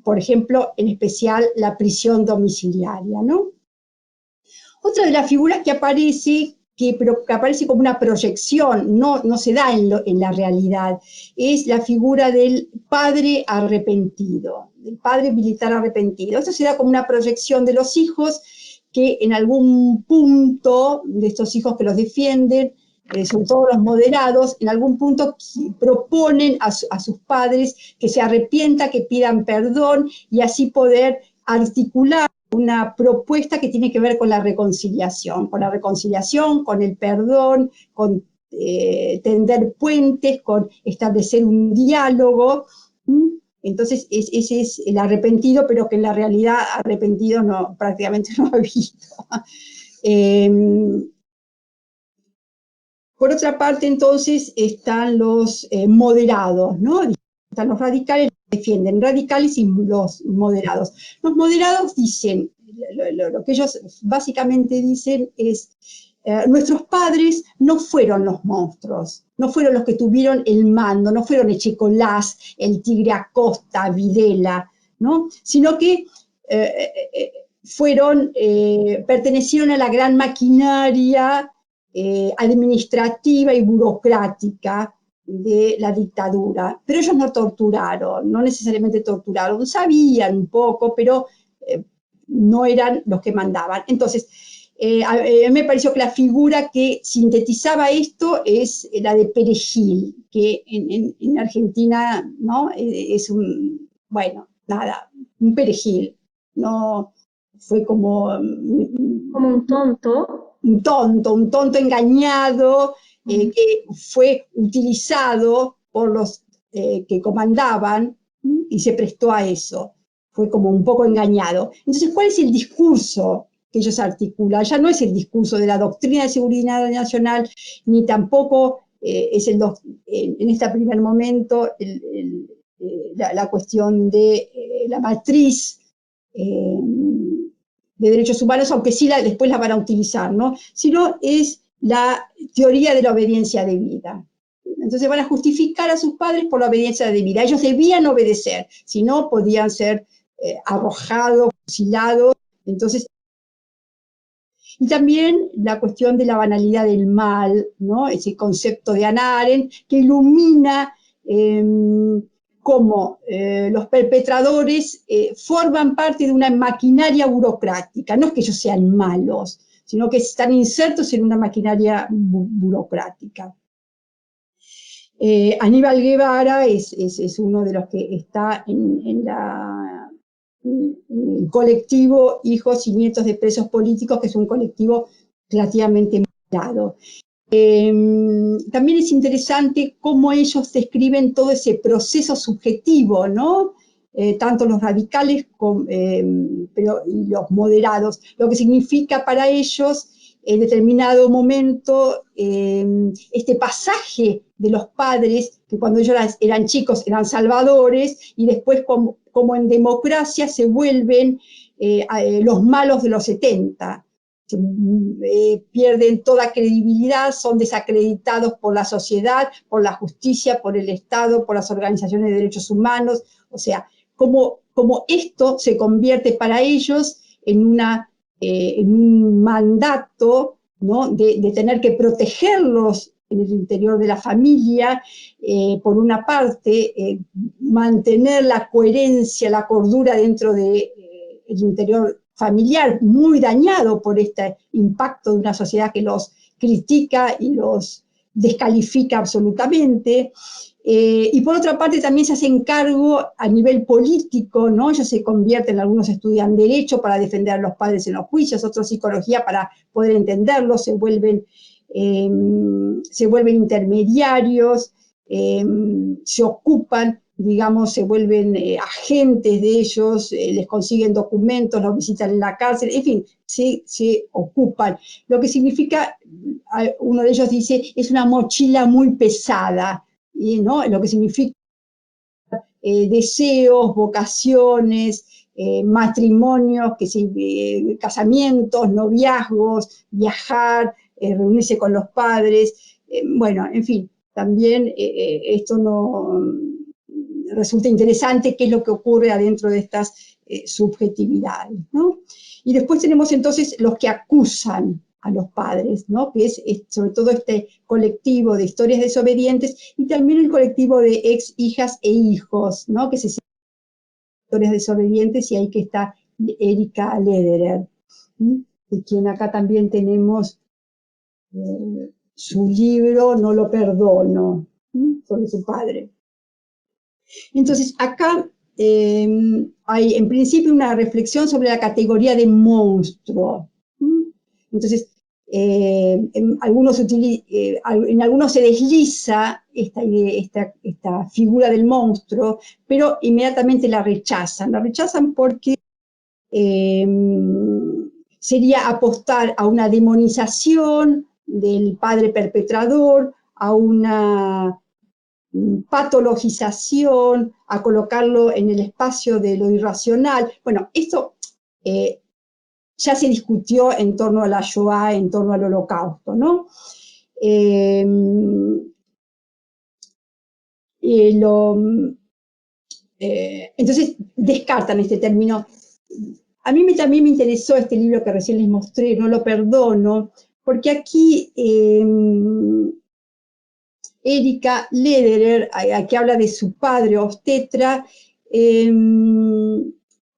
Speaker 2: por ejemplo, en especial la prisión domiciliaria, ¿no? Otra de las figuras que aparece, pero que aparece como una proyección, no se da en la realidad, es la figura del padre arrepentido, del padre militar arrepentido. Esto se da como una proyección de los hijos que en algún punto, de estos hijos que los defienden, sobre todo los moderados, en algún punto proponen a sus padres que se arrepientan, que pidan perdón y así poder articular una propuesta que tiene que ver con la reconciliación, con el perdón, con tender puentes, con establecer un diálogo. Entonces ese es el arrepentido, pero que en la realidad arrepentido prácticamente no ha habido. Por otra parte, entonces, están los moderados, ¿no? Están los radicales, defienden radicales y los moderados. Los moderados dicen, lo que ellos básicamente dicen es, nuestros padres no fueron los monstruos, no fueron los que tuvieron el mando, no fueron Echecolás, el Tigre Acosta, Videla, ¿no? Sino que pertenecieron a la gran maquinaria administrativa y burocrática de la dictadura. Pero ellos no torturaron, no necesariamente torturaron, sabían un poco, pero no eran los que mandaban. Entonces, a mí me pareció que la figura que sintetizaba esto es la de Perejil, que en Argentina, ¿no? Es un perejil, no fue como
Speaker 1: un tonto.
Speaker 2: Un tonto engañado, que fue utilizado por los que comandaban y se prestó a eso. Fue como un poco engañado. Entonces, ¿cuál es el discurso que ellos articulan? Ya no es el discurso de la doctrina de seguridad nacional, ni tampoco es en este primer momento la cuestión de la matriz de derechos humanos, aunque sí después la van a utilizar, ¿no? Sino es la teoría de la obediencia debida. Entonces van a justificar a sus padres por la obediencia debida. Ellos debían obedecer, si no podían ser arrojados, fusilados. Entonces, Y también la cuestión de la banalidad del mal, ¿no? Ese concepto de Hannah Arendt que ilumina cómo los perpetradores forman parte de una maquinaria burocrática. No es que ellos sean malos, sino que están insertos en una maquinaria burocrática. Aníbal Guevara es uno de los que está en el colectivo Hijos y Nietos de Presos Políticos, que es un colectivo relativamente moderado. También es interesante cómo ellos describen todo ese proceso subjetivo, ¿no? Tanto los radicales pero y los moderados, lo que significa para ellos en determinado momento este pasaje de los padres, que cuando ellos eran chicos eran salvadores, y después como en democracia se vuelven los malos de los 70. Pierden toda credibilidad, son desacreditados por la sociedad, por la justicia, por el Estado, por las organizaciones de derechos humanos. O sea, como esto se convierte para ellos en un mandato, ¿no? de tener que protegerlos en el interior de la familia, por una parte, mantener la coherencia, la cordura dentro del interior familiar, muy dañado por este impacto de una sociedad que los critica y los descalifica absolutamente. Y por otra parte también se hacen cargo a nivel político, ¿no? Ellos se convierten, algunos estudian Derecho para defender a los padres en los juicios, otros Psicología para poder entenderlos, se vuelven intermediarios, se ocupan, digamos, se vuelven agentes de ellos, les consiguen documentos, los visitan en la cárcel, en fin, se ocupan. Lo que significa, uno de ellos dice, es una mochila muy pesada, ¿no? Lo que significa deseos, vocaciones, matrimonios, casamientos, noviazgos, viajar, reunirse con los padres, bueno, en fin, también esto no resulta interesante qué es lo que ocurre adentro de estas subjetividades, ¿no? Y después tenemos entonces los que acusan a los padres, ¿no? Que es sobre todo este colectivo de historias desobedientes, y también el colectivo de ex hijas e hijos, ¿no? Que se llama Historias Desobedientes, y ahí que está Erika Lederer, de quien acá también tenemos su libro No lo perdono, sobre su padre. Entonces, acá hay en principio una reflexión sobre la categoría de monstruo. Entonces, en algunos se desliza esta figura del monstruo, pero inmediatamente la rechazan. La rechazan porque sería apostar a una demonización del padre perpetrador, a una patologización, a colocarlo en el espacio de lo irracional. Bueno, esto ya se discutió en torno a la Shoah, en torno al Holocausto, ¿no? Entonces descartan este término. A mí también me interesó este libro que recién les mostré, No lo perdono, porque aquí Erika Lederer, que habla de su padre obstetra,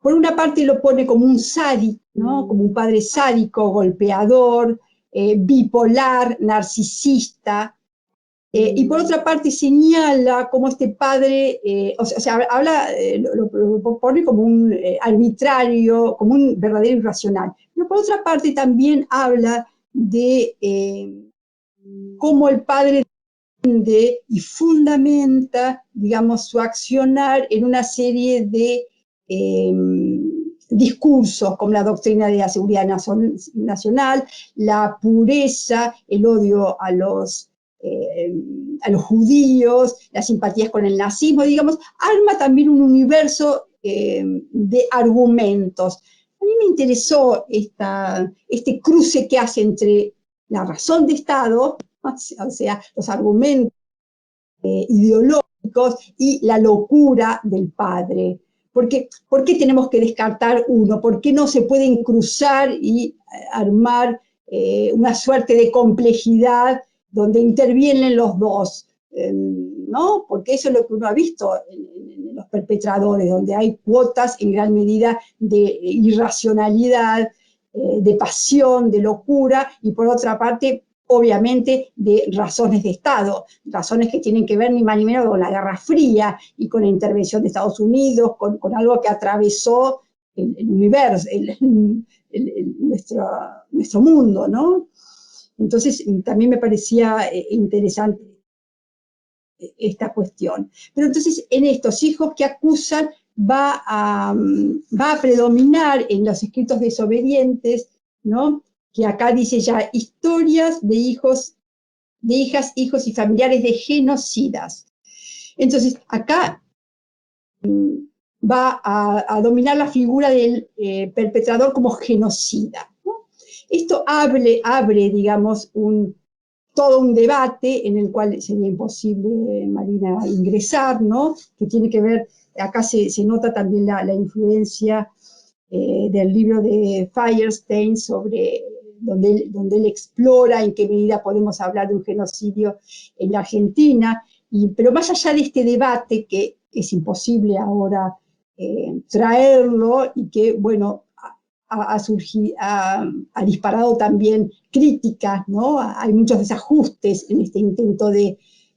Speaker 2: por una parte lo pone como un sádico, ¿no? Como un padre sádico, golpeador, bipolar, narcisista, y por otra parte señala como este padre, o sea, habla, lo pone como un arbitrario, como un verdadero irracional. Pero por otra parte también habla de cómo el padre y fundamenta, digamos, su accionar en una serie de discursos como la doctrina de la seguridad nacional, la pureza, el odio a los judíos, las simpatías con el nazismo, digamos, arma también un universo de argumentos. A mí me interesó este cruce que hace entre la razón de Estado, o sea, los argumentos ideológicos, y la locura del padre. ¿Por qué tenemos que descartar uno? ¿Por qué no se pueden cruzar y armar una suerte de complejidad donde intervienen los dos, ¿no? Porque eso es lo que uno ha visto en los perpetradores, donde hay cuotas en gran medida de irracionalidad, de pasión, de locura, y por otra parte, obviamente, de razones de Estado, razones que tienen que ver ni más ni menos con la Guerra Fría y con la intervención de Estados Unidos, con algo que atravesó el universo, nuestro mundo, ¿no? Entonces, también me parecía interesante esta cuestión. Pero entonces, en estos hijos que acusan, va a predominar en los escritos desobedientes, ¿no? Que acá dice ya, historias de hijos, de hijas, hijos y familiares de genocidas. Entonces, acá va a dominar la figura del perpetrador como genocida, ¿no? Esto abre, digamos, todo un debate en el cual sería imposible, Marina, ingresar, ¿no? Que tiene que ver, acá se nota también la influencia del libro de Firestein sobre donde él explora en qué medida podemos hablar de un genocidio en la Argentina, pero más allá de este debate que es imposible ahora traerlo y que, bueno, ha disparado también críticas, ¿no? Hay muchos desajustes en este intento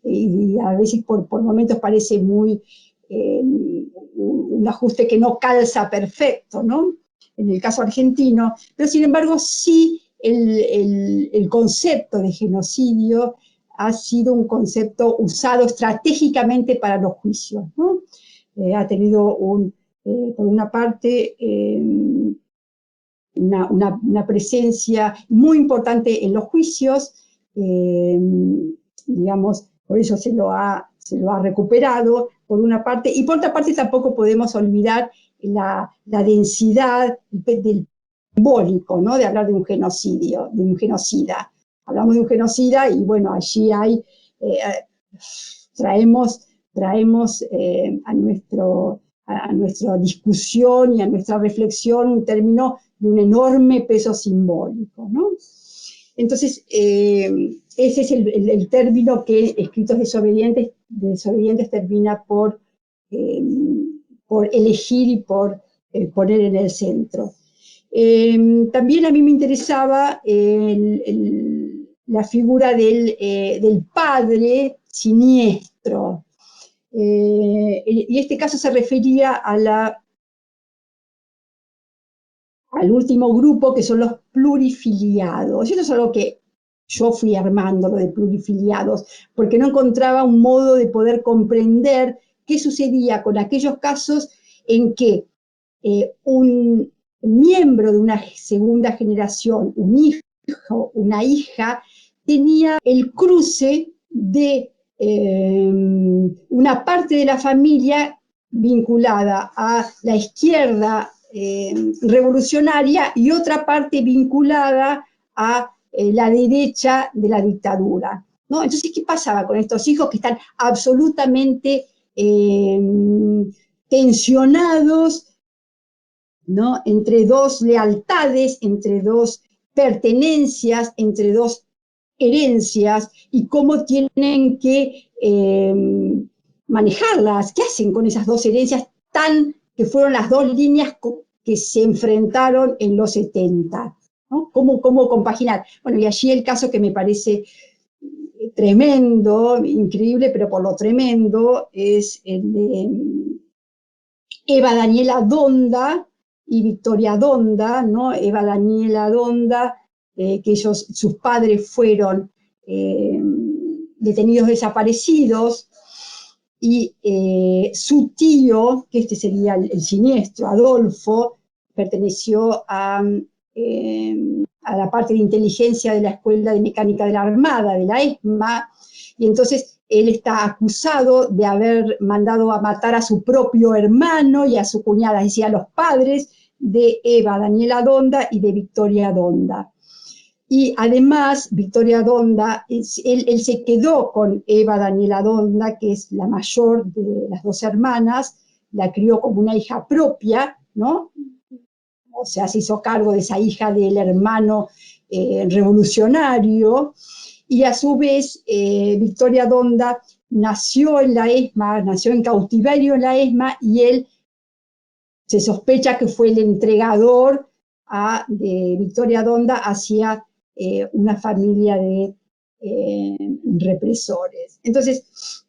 Speaker 2: y a veces por momentos parece muy un ajuste que no calza perfecto, ¿no? En el caso argentino, pero sin embargo sí el concepto de genocidio ha sido un concepto usado estratégicamente para los juicios, ¿no? Ha tenido por una parte, una presencia muy importante en los juicios, digamos, por eso se lo ha recuperado, por una parte, y por otra parte tampoco podemos olvidar la densidad del simbólico, ¿no? De hablar de un genocidio, de un genocida. Hablamos de un genocida y bueno, allí hay, traemos a nuestra discusión y a nuestra reflexión un término de un enorme peso simbólico, ¿no? Entonces, ese es el término que Escritos desobedientes termina por elegir y por poner en el centro. También a mí me interesaba la figura del padre siniestro. Y este caso se refería al último grupo, que son los plurifiliados. Y eso es algo que yo fui armando, lo de plurifiliados, porque no encontraba un modo de poder comprender qué sucedía con aquellos casos en que un miembro de una segunda generación, un hijo, una hija, tenía el cruce de una parte de la familia vinculada a la izquierda revolucionaria y otra parte vinculada a la derecha de la dictadura, ¿no? Entonces, ¿qué pasaba con estos hijos que están absolutamente tensionados, ¿no? Entre dos lealtades, entre dos pertenencias, entre dos herencias, y cómo tienen que manejarlas? ¿Qué hacen con esas dos herencias que fueron las dos líneas que se enfrentaron en los 70? ¿No? ¿Cómo compaginar? Bueno, y allí el caso que me parece tremendo, increíble, pero por lo tremendo, es el de Eva Daniela Donda y Victoria Donda, ¿no? Eva Daniela Donda, que sus padres fueron detenidos desaparecidos, y su tío, que este sería el siniestro, Adolfo, perteneció a la parte de inteligencia de la Escuela de Mecánica de la Armada, de la ESMA, y entonces él está acusado de haber mandado a matar a su propio hermano y a su cuñada, es decir, a los padres de Eva Daniela Donda y de Victoria Donda. Y además, Victoria Donda, él se quedó con Eva Daniela Donda, que es la mayor de las dos hermanas, la crió como una hija propia, ¿no? O sea, se hizo cargo de esa hija del hermano revolucionario, y a su vez Victoria Donda nació en la ESMA, nació en cautiverio en la ESMA, y él se sospecha que fue el entregador de Victoria Donda hacia una familia de represores. Entonces,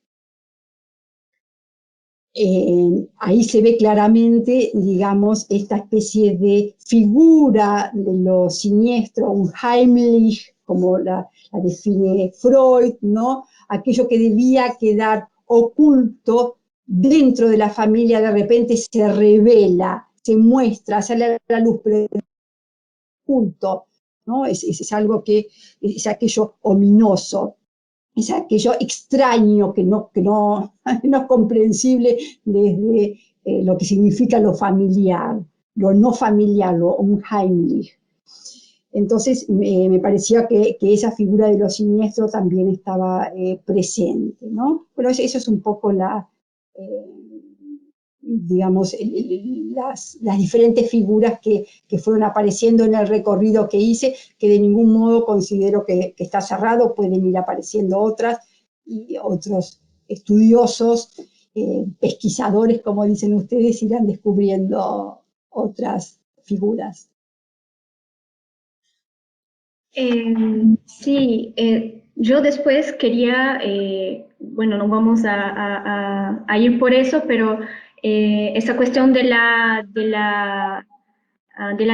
Speaker 2: ahí se ve claramente, digamos, esta especie de figura de lo siniestro, un Heimlich, como la define Freud, ¿no? Aquello que debía quedar oculto dentro de la familia, de repente se revela, se muestra, sale a la luz, pero oculto, ¿no? Es algo que es aquello ominoso, es aquello extraño no es comprensible desde lo que significa lo familiar, lo no familiar, lo unheimlich. Entonces me parecía que esa figura de lo siniestro también estaba presente, ¿no? Bueno, eso es un poco digamos, las diferentes figuras que fueron apareciendo en el recorrido que hice, que de ningún modo considero que está cerrado, pueden ir apareciendo otras, y otros estudiosos, pesquisadores, como dicen ustedes, irán descubriendo otras figuras.
Speaker 1: Sí, yo después quería, bueno, no vamos a ir por eso, pero esa cuestión de la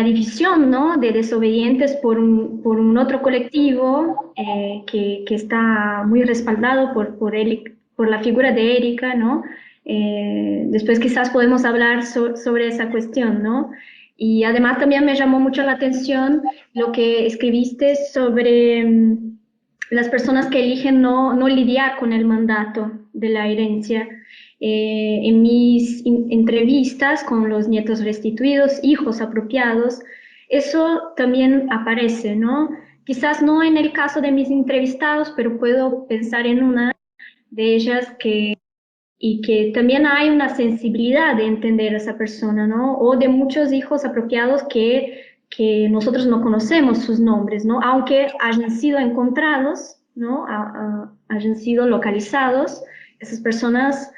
Speaker 1: división, ¿no? De desobedientes por un otro colectivo que está muy respaldado por la figura de Erika, ¿no? Después quizás podemos hablar sobre esa cuestión, ¿no? Y además también me llamó mucho la atención lo que escribiste sobre las personas que eligen no lidiar con el mandato de la herencia. En mis entrevistas con los nietos restituidos, hijos apropiados, eso también aparece, ¿no? Quizás no en el caso de mis entrevistados, pero puedo pensar en una de ellas y que también hay una sensibilidad de entender a esa persona, ¿no? O de muchos hijos apropiados que nosotros no conocemos sus nombres, ¿no? Aunque hayan sido encontrados, ¿no? Hayan sido localizados, esas personas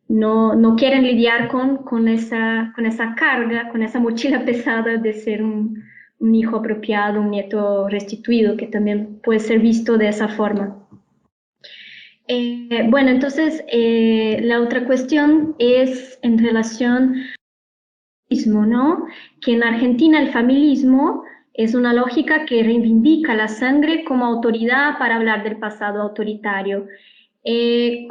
Speaker 1: no quieren lidiar con esa carga, con esa mochila pesada de ser un hijo apropiado, un nieto restituido, que también puede ser visto de esa forma. Bueno, entonces la otra cuestión es en relación al familismo, ¿no? Que en Argentina el familismo es una lógica que reivindica la sangre como autoridad para hablar del pasado autoritario.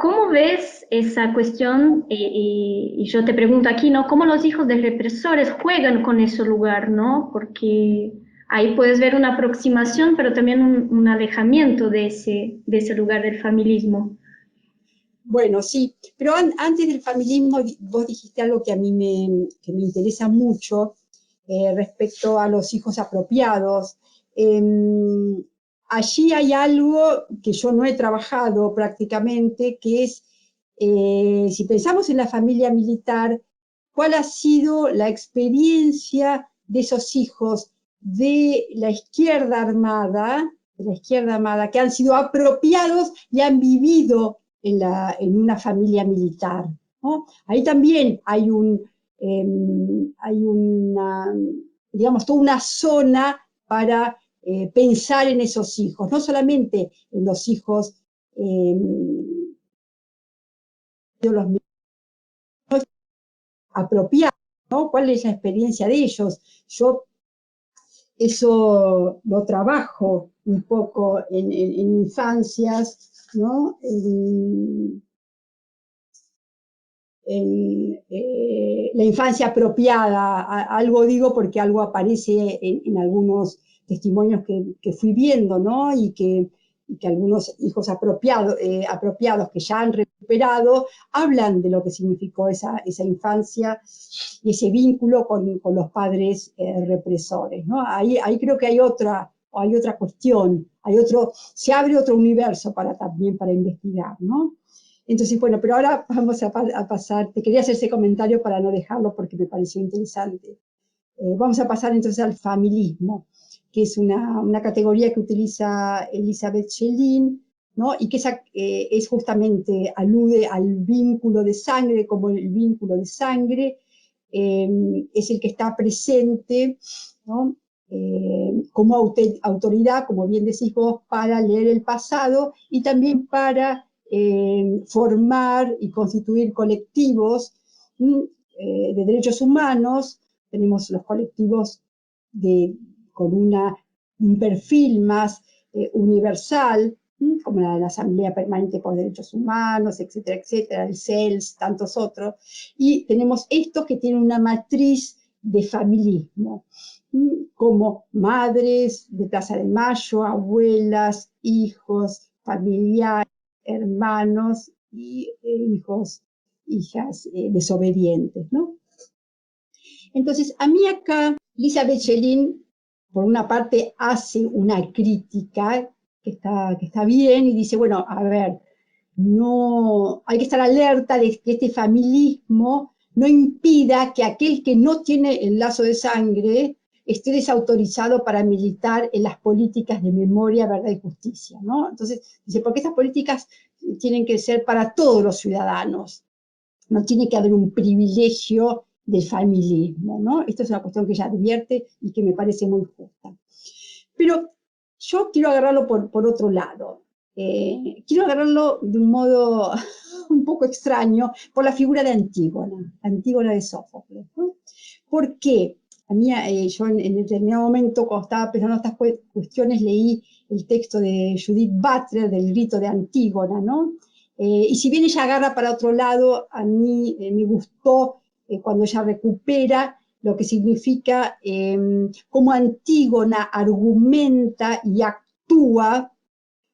Speaker 1: ¿Cómo ves esa cuestión? Y yo te pregunto aquí, ¿no? ¿Cómo los hijos de represores juegan con ese lugar, ¿no? Porque ahí puedes ver una aproximación, pero también un alejamiento de ese lugar del familismo.
Speaker 2: Bueno, sí, pero antes del familismo vos dijiste algo que a mí que me interesa mucho respecto a los hijos apropiados. Allí hay algo que yo no he trabajado prácticamente, que es, si pensamos en la familia militar, ¿cuál ha sido la experiencia de esos hijos de la izquierda armada, que han sido apropiados y han vivido en una familia militar, ¿no? Ahí también hay una, digamos, toda una zona para pensar en esos hijos, no solamente en los hijos de los apropiados, ¿no? ¿Cuál es la experiencia de ellos? Yo eso lo trabajo un poco en infancias, ¿no? La infancia apropiada, algo digo porque algo aparece en algunos testimonios que fui viendo, ¿no? Y que algunos hijos apropiados que ya han recuperado hablan de lo que significó esa infancia y ese vínculo con los padres represores, ¿no? Ahí creo que hay otra cuestión, se abre otro universo también para investigar, ¿no? Entonces, bueno, pero ahora vamos a pasar, te quería hacer ese comentario para no dejarlo porque me pareció interesante. Vamos a pasar entonces al familismo. que es una categoría que utiliza Elizabeth Schelin, ¿no? Y que es justamente, alude al vínculo de sangre, como el vínculo de sangre es el que está presente, ¿no? Como autoridad, como bien decís vos, para leer el pasado y también para formar y constituir colectivos de derechos humanos. Tenemos los colectivos con un perfil más universal, como la Asamblea Permanente por Derechos Humanos, etcétera, etcétera, el CELS, tantos otros, y tenemos estos que tienen una matriz de familismo, como madres de Plaza de Mayo, abuelas, hijos, familiares, hermanos y hijos, hijas desobedientes, ¿no? Entonces, a mí acá, Elizabeth Schelin, por una parte, hace una crítica que está bien y dice, bueno, a ver, no, hay que estar alerta de que este familismo no impida que aquel que no tiene el lazo de sangre esté desautorizado para militar en las políticas de memoria, verdad y justicia, ¿no? Entonces, dice, porque estas políticas tienen que ser para todos los ciudadanos, no tiene que haber un privilegio del familismo, ¿no? Esto es una cuestión que ella advierte y que me parece muy justa. Pero yo quiero agarrarlo por otro lado. Quiero agarrarlo de un modo un poco extraño por la figura de Antígona de Sófocles, ¿no? ¿Por qué? A mí, yo en determinado momento, cuando estaba pensando estas cuestiones, leí el texto de Judith Butler, del grito de Antígona, ¿no? Y si bien ella agarra para otro lado, a mí me gustó cuando ella recupera lo que significa cómo Antígona argumenta y actúa,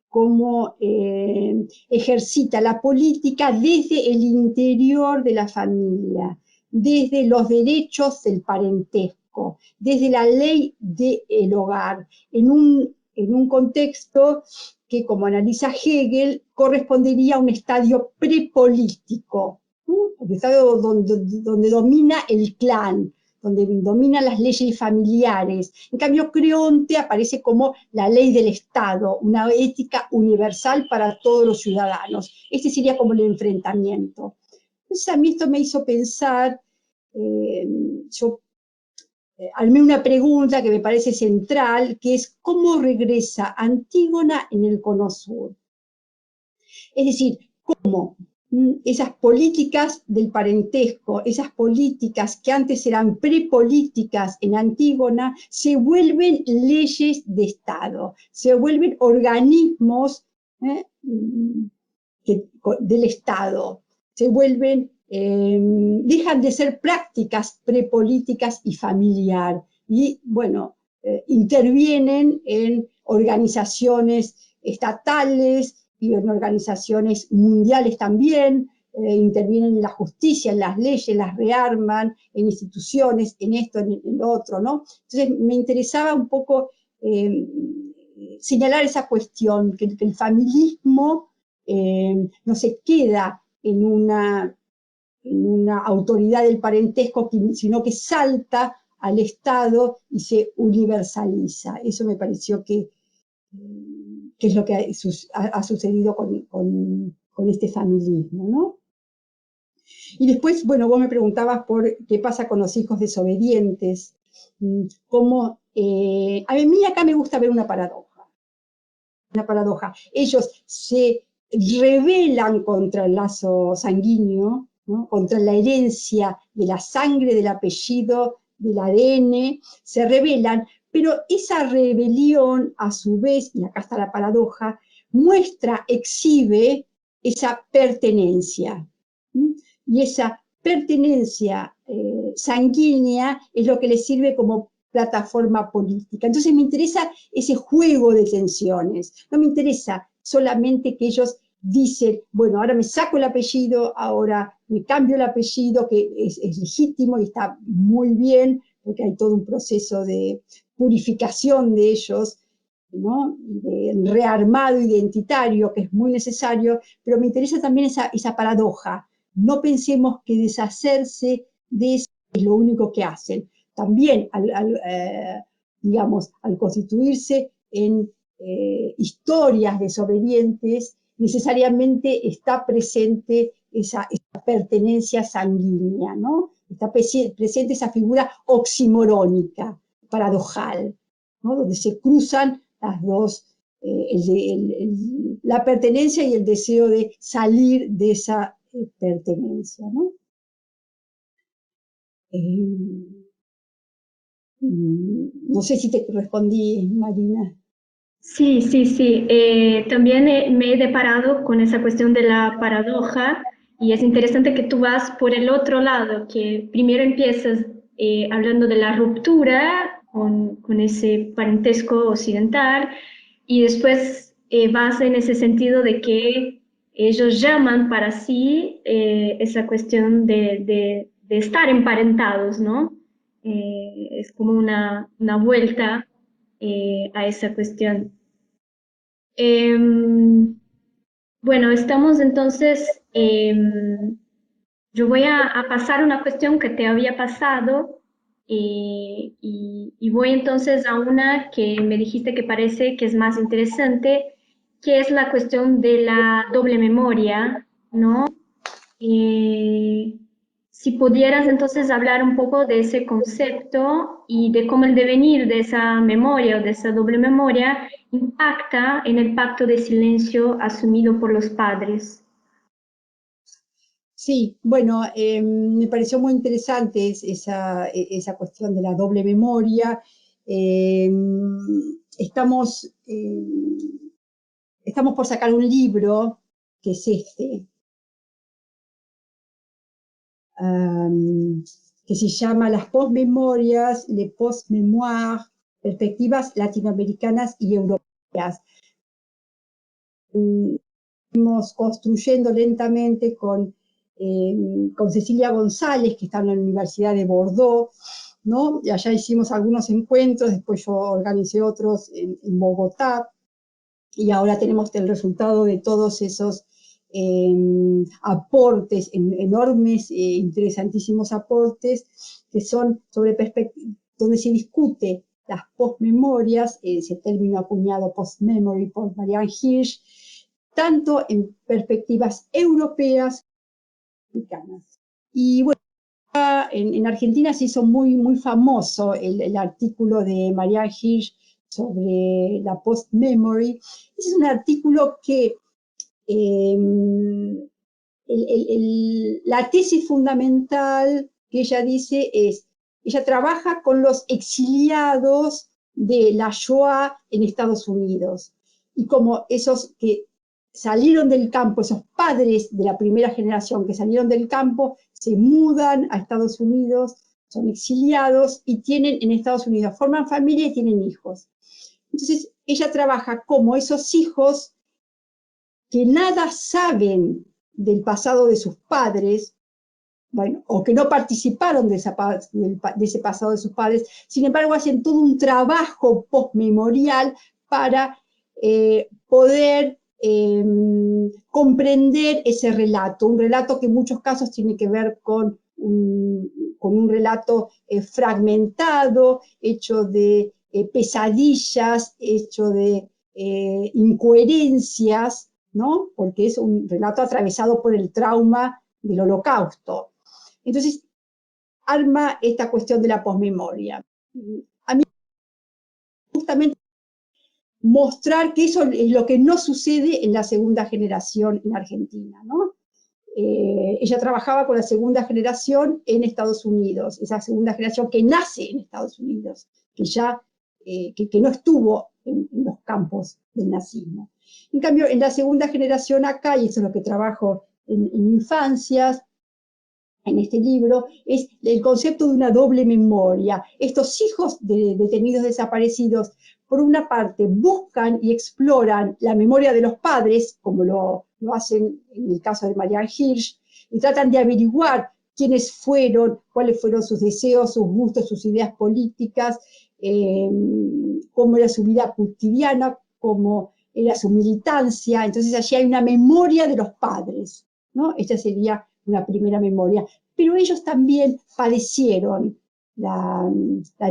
Speaker 2: cómo ejercita la política desde el interior de la familia, desde los derechos del parentesco, desde la ley del hogar, en un contexto que, como analiza Hegel, correspondería a un estadio prepolítico, un estadio donde domina el clan, donde dominan las leyes familiares. En cambio, Creonte aparece como la ley del Estado, una ética universal para todos los ciudadanos. Este sería como el enfrentamiento. Entonces a mí esto me hizo pensar, yo armé una pregunta que me parece central, que es ¿cómo regresa Antígona en el Cono Sur? Es decir, ¿cómo esas políticas del parentesco, esas políticas que antes eran prepolíticas en Antígona, se vuelven leyes de Estado, se vuelven organismos del Estado, se vuelven, dejan de ser prácticas prepolíticas y familiar, y bueno, intervienen en organizaciones estatales y en organizaciones mundiales también, intervienen en la justicia, en las leyes, las rearman, en instituciones, en esto, en lo otro, ¿no? Entonces me interesaba un poco señalar esa cuestión, que el familismo no se queda en una autoridad del parentesco, sino que salta al Estado y se universaliza. Eso me pareció que es lo que ha sucedido con este familismo, ¿no? Y después, bueno, vos me preguntabas por qué pasa con los hijos desobedientes, cómo, a mí acá me gusta ver una paradoja. Ellos se rebelan contra el lazo sanguíneo, ¿no? Contra la herencia de la sangre, del apellido, del ADN, se rebelan, pero esa rebelión, a su vez, y acá está la paradoja, exhibe esa pertenencia. Y esa pertenencia sanguínea es lo que les sirve como plataforma política. Entonces me interesa ese juego de tensiones, no me interesa solamente que ellos dicen, bueno, ahora me saco el apellido, ahora me cambio el apellido, que es legítimo y está muy bien, porque hay todo un proceso de purificación de ellos, ¿no? De rearmado identitario, que es muy necesario, pero me interesa también esa paradoja. No pensemos que deshacerse de eso es lo único que hacen. También digamos, al constituirse en historias desobedientes, necesariamente está presente esa pertenencia sanguínea, ¿no? Está presente esa figura oximorónica, paradojal, ¿no? Donde se cruzan las dos, la pertenencia y el deseo de salir de esa pertenencia, ¿no? No sé si te respondí, Marina.
Speaker 1: Sí, sí, sí. También me he deparado con esa cuestión de la paradoja y es interesante que tú vas por el otro lado, que primero empiezas hablando de la ruptura con ese parentesco occidental y después vas en ese sentido de que ellos llaman para sí esa cuestión de estar emparentados, ¿no? Es como una vuelta a esa cuestión. Em, bueno, estamos entonces, yo voy a pasar una cuestión que te había pasado y voy entonces a una que me dijiste que parece que es más interesante, que es la cuestión de la doble memoria, ¿no? Eh, si pudieras entonces hablar un poco de ese concepto y de cómo el devenir de esa memoria o de esa doble memoria impacta en el pacto de silencio asumido por los padres.
Speaker 2: Sí, bueno, me pareció muy interesante esa cuestión de la doble memoria. Eh, estamos, estamos por sacar un libro, que es este, que se llama Las postmemorias, les post-mémoires, perspectivas latinoamericanas y europeas. Estamos construyendo lentamente con Cecilia González, que está en la Universidad de Bordeaux, ¿no? Y allá hicimos algunos encuentros, después yo organicé otros en Bogotá, y ahora tenemos el resultado de todos esos aportes, enormes, interesantísimos aportes, que son sobre perspectivas, donde se discute las postmemorias, ese término acuñado post-memory por Marianne Hirsch, tanto en perspectivas europeas y americanas. Y bueno, en Argentina se hizo muy famoso el artículo de Marianne Hirsch sobre la post-memory. Ese es un artículo que la tesis fundamental que ella dice es, ella trabaja con los exiliados de la Shoah en Estados Unidos, y como esos que salieron del campo, esos padres de la primera generación que salieron del campo, se mudan a Estados Unidos, son exiliados y tienen en Estados Unidos, forman familia y tienen hijos. Entonces, ella trabaja como esos hijos que nada saben del pasado de sus padres, bueno, o que no participaron de ese pasado de sus padres, sin embargo hacen todo un trabajo postmemorial para poder comprender ese relato, un relato que en muchos casos tiene que ver con un relato fragmentado, hecho de pesadillas, hecho de incoherencias, ¿no? Porque es un relato atravesado por el trauma del Holocausto. Entonces, arma esta cuestión de la posmemoria. A mí, justamente, mostrar que eso es lo que no sucede en la segunda generación en Argentina, ¿no? Ella trabajaba con la segunda generación en Estados Unidos, esa segunda generación que nace en Estados Unidos, que ya que no estuvo en los campos del nazismo. En cambio, en la segunda generación acá, y eso es lo que trabajo en infancias, en este libro, es el concepto de una doble memoria. Estos hijos de detenidos desaparecidos, por una parte, buscan y exploran la memoria de los padres, como lo hacen en el caso de Marianne Hirsch, y tratan de averiguar quiénes fueron, cuáles fueron sus deseos, sus gustos, sus ideas políticas, cómo era su vida cotidiana, cómo era su militancia. Entonces allí hay una memoria de los padres, ¿no? Esta sería una primera memoria. Pero ellos también padecieron la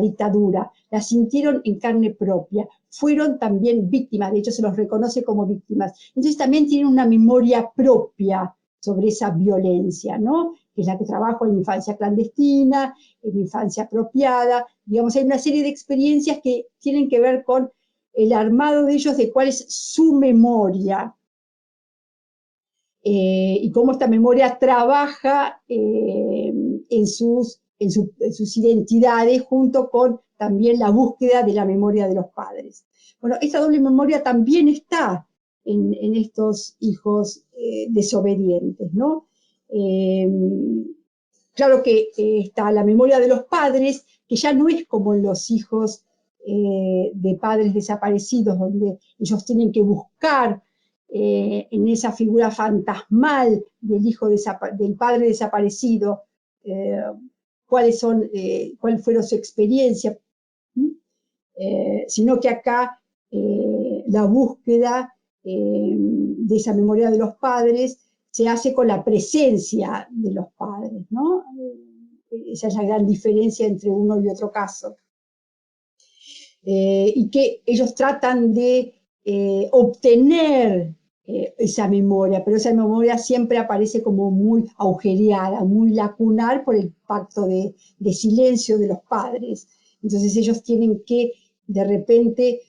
Speaker 2: dictadura, la sintieron en carne propia, fueron también víctimas, de hecho se los reconoce como víctimas. Entonces también tienen una memoria propia sobre esa violencia, ¿no? Que es la que trabajo en infancia clandestina, en infancia apropiada, digamos, hay una serie de experiencias que tienen que ver con el armado de ellos de cuál es su memoria, y cómo esta memoria trabaja en sus identidades junto con también la búsqueda de la memoria de los padres. Bueno, esta doble memoria también está en estos hijos desobedientes, ¿no? Claro que está la memoria de los padres, que ya no es como en los hijos de padres desaparecidos, donde ellos tienen que buscar en esa figura fantasmal del padre desaparecido, eh, cuáles fueron su experiencia, sino que acá la búsqueda de esa memoria de los padres se hace con la presencia de los padres, ¿no? Esa es la gran diferencia entre uno y otro caso. Y que ellos tratan de obtener esa memoria, pero esa memoria siempre aparece como muy agujereada, muy lacunar por el pacto de silencio de los padres. Entonces ellos tienen que de repente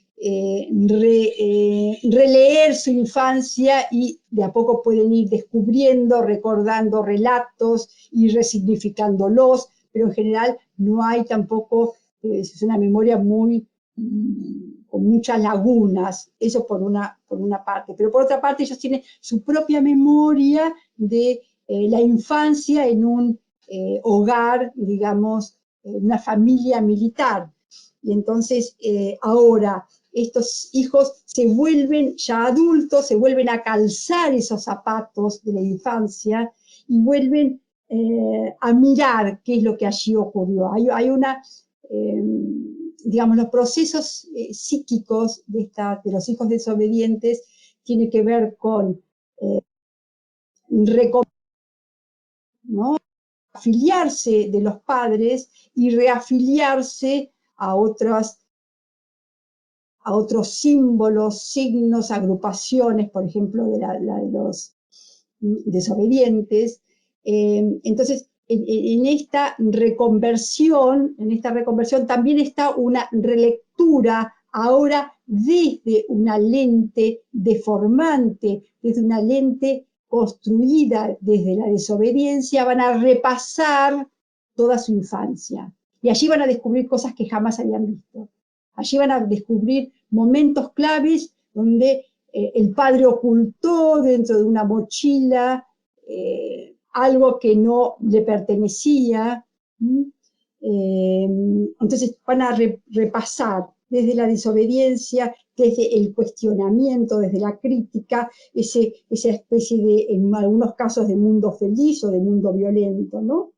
Speaker 2: releer su infancia y de a poco pueden ir descubriendo, recordando relatos y resignificándolos, pero en general no hay tampoco, es una memoria con muchas lagunas, eso por una parte, pero por otra parte ellos tienen su propia memoria de la infancia en un hogar, digamos, una familia militar. Y entonces ahora estos hijos se vuelven ya adultos, se vuelven a calzar esos zapatos de la infancia y vuelven a mirar qué es lo que allí ocurrió. Hay una, digamos, los procesos psíquicos de los hijos desobedientes tienen que ver con ¿no? afiliarse de los padres y reafiliarse a otros símbolos, signos, agrupaciones, por ejemplo, de los desobedientes. Entonces, en esta reconversión también está una relectura ahora desde una lente deformante, desde una lente construida desde la desobediencia, van a repasar toda su infancia. Y allí van a descubrir cosas que jamás habían visto. Allí van a descubrir momentos claves donde el padre ocultó dentro de una mochila algo que no le pertenecía. Entonces van a repasar desde la desobediencia, desde el cuestionamiento, desde la crítica, esa especie de, en algunos casos, de mundo feliz o de mundo violento, ¿no?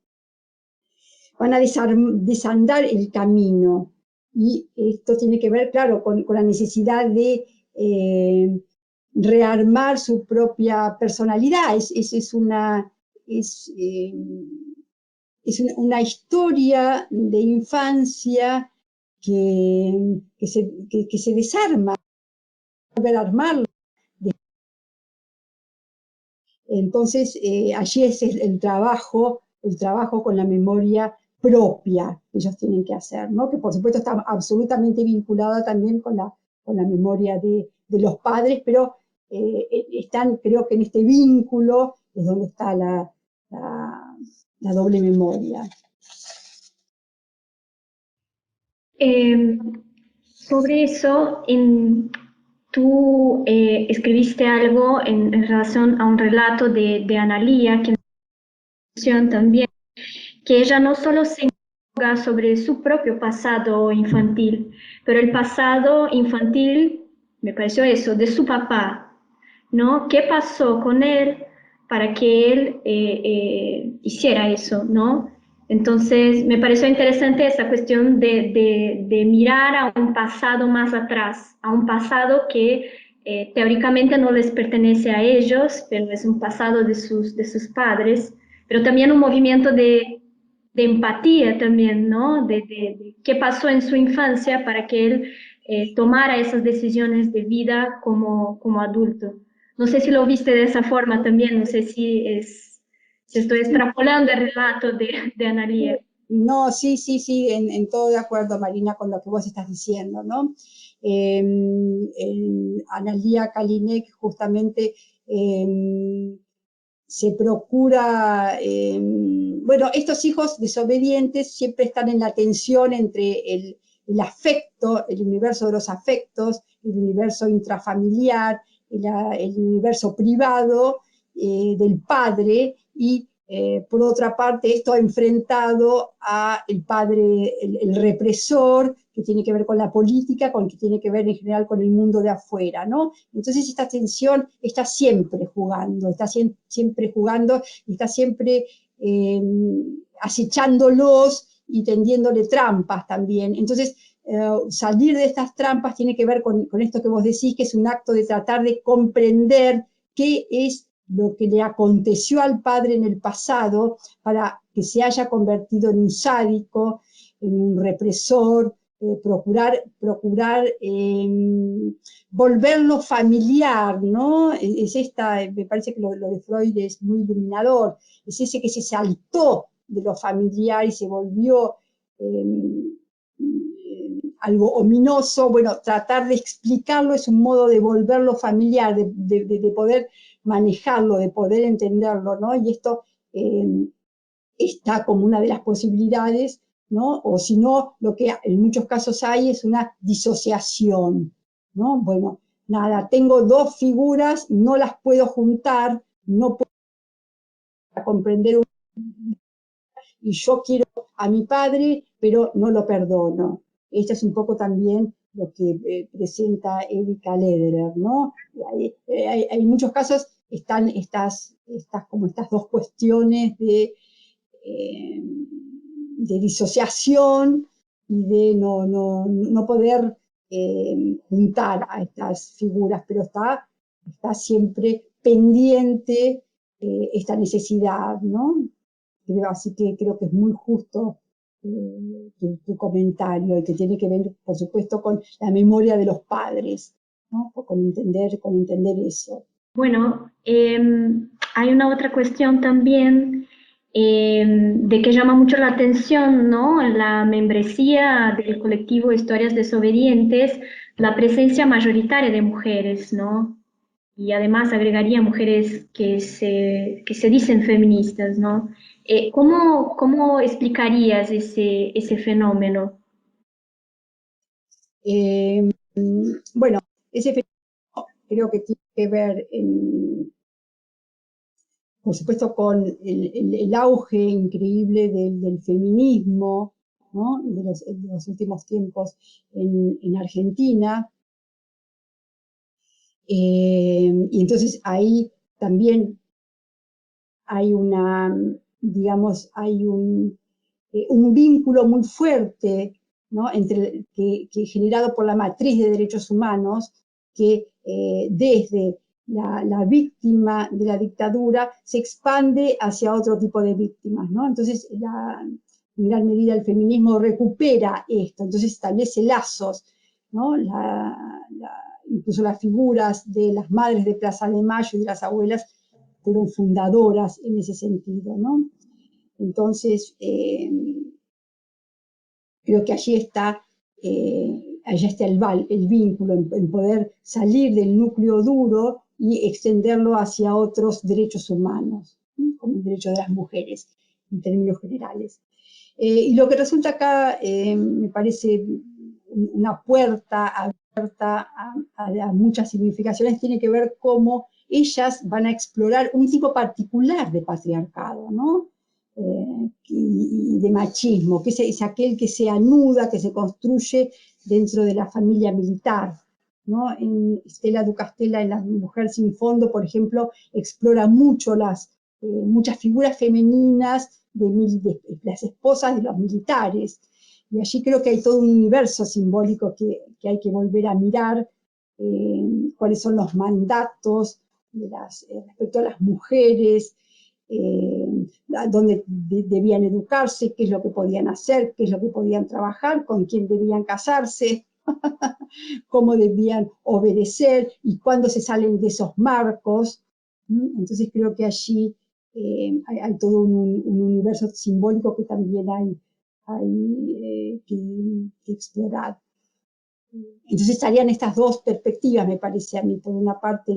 Speaker 2: Van a desandar el camino. Y esto tiene que ver, claro, con la necesidad de rearmar su propia personalidad. Es una historia de infancia que se desarma, volver a armarla. Entonces, allí es el trabajo con la memoria propia que ellos tienen que hacer, ¿no? Que por supuesto está absolutamente vinculada también con la memoria de los padres, pero están, creo que en este vínculo es donde está la doble memoria.
Speaker 1: Sobre eso, tú escribiste algo en relación a un relato de Analía, que menciona también que ella no solo se interroga sobre su propio pasado infantil, pero el pasado infantil, me pareció eso, de su papá, ¿no? ¿Qué pasó con él para que él hiciera eso, ¿no? Entonces, me pareció interesante esa cuestión de mirar a un pasado más atrás, a un pasado que teóricamente no les pertenece a ellos, pero es un pasado de sus padres, pero también un movimiento de de empatía también, ¿no? De qué pasó en su infancia para que él tomara esas decisiones de vida como adulto. No sé si lo viste de esa forma también, no sé si estoy extrapolando el relato de Analía.
Speaker 2: No, sí, sí, sí, en todo de acuerdo, Marina, con lo que vos estás diciendo, ¿no? Analía Kalinek justamente se procura, bueno, estos hijos desobedientes siempre están en la tensión entre el afecto, el universo de los afectos, el universo intrafamiliar, el universo privado del padre y por otra parte, esto enfrentado a el padre, el represor, que tiene que ver con la política, que tiene que ver en general con el mundo de afuera, ¿no? Entonces esta tensión está siempre jugando, siempre jugando, está siempre acechándolos y tendiéndole trampas también. Entonces, salir de estas trampas tiene que ver con esto que vos decís, que es un acto de tratar de comprender qué es lo que le aconteció al padre en el pasado para que se haya convertido en un sádico, en un represor, procurar volverlo familiar, ¿no? Es esta, me parece que lo de Freud es muy iluminador, es ese que se saltó de lo familiar y se volvió algo ominoso. Bueno, tratar de explicarlo es un modo de volverlo familiar, de poder manejarlo, de poder entenderlo, ¿no? Y esto está como una de las posibilidades, ¿no? O si no, lo que en muchos casos hay es una disociación, ¿no? Bueno, nada, tengo dos figuras, no las puedo juntar, no puedo comprender y yo quiero a mi padre, pero no lo perdono. Esto es un poco también lo que presenta Erika Lederer, ¿no? Hay muchos casos, están como estas dos cuestiones de disociación y de no poder juntar a estas figuras, pero está siempre pendiente esta necesidad, ¿no? Así que creo que es muy justo tu comentario y que tiene que ver, por supuesto, con la memoria de los padres, ¿no? Con entender eso.
Speaker 1: Bueno, hay una otra cuestión también de que llama mucho la atención, ¿no? La membresía del colectivo Historias Desobedientes, la presencia mayoritaria de mujeres, ¿no? Y además agregaría mujeres que se dicen feministas, ¿no? ¿Cómo explicarías ese fenómeno?
Speaker 2: Bueno, ese fenómeno creo que tiene que ver por supuesto, con el auge increíble del feminismo, ¿no? De los últimos tiempos en Argentina. Y entonces ahí también hay digamos, hay un vínculo muy fuerte, ¿no? Que generado por la matriz de derechos humanos, que desde la víctima de la dictadura se expande hacia otro tipo de víctimas, ¿no? Entonces, en gran medida el feminismo recupera esto, entonces establece lazos, ¿no? Incluso las figuras de las madres de Plaza de Mayo y de las abuelas fueron fundadoras en ese sentido, ¿no? Entonces, creo que allá está el vínculo en poder salir del núcleo duro y extenderlo hacia otros derechos humanos, ¿sí? Como el derecho de las mujeres, en términos generales. Y lo que resulta acá, me parece una puerta abierta a muchas significaciones, tiene que ver cómo ellas van a explorar un tipo particular de patriarcado, ¿no? Y de machismo, que es aquel que se anuda, que se construye dentro de la familia militar, ¿no? En Stella Ducastela, en La Mujer Sin Fondo, por ejemplo, explora mucho muchas figuras femeninas de las esposas de los militares. Y allí creo que hay todo un universo simbólico que hay que volver a mirar, cuáles son los mandatos respecto a las mujeres, dónde debían educarse, qué es lo que podían hacer, qué es lo que podían trabajar, con quién debían casarse, cómo debían obedecer y cuándo se salen de esos marcos. Entonces creo que allí hay todo un universo simbólico que también hay que explorar. Entonces estarían estas dos perspectivas, me parece a mí. Por una parte,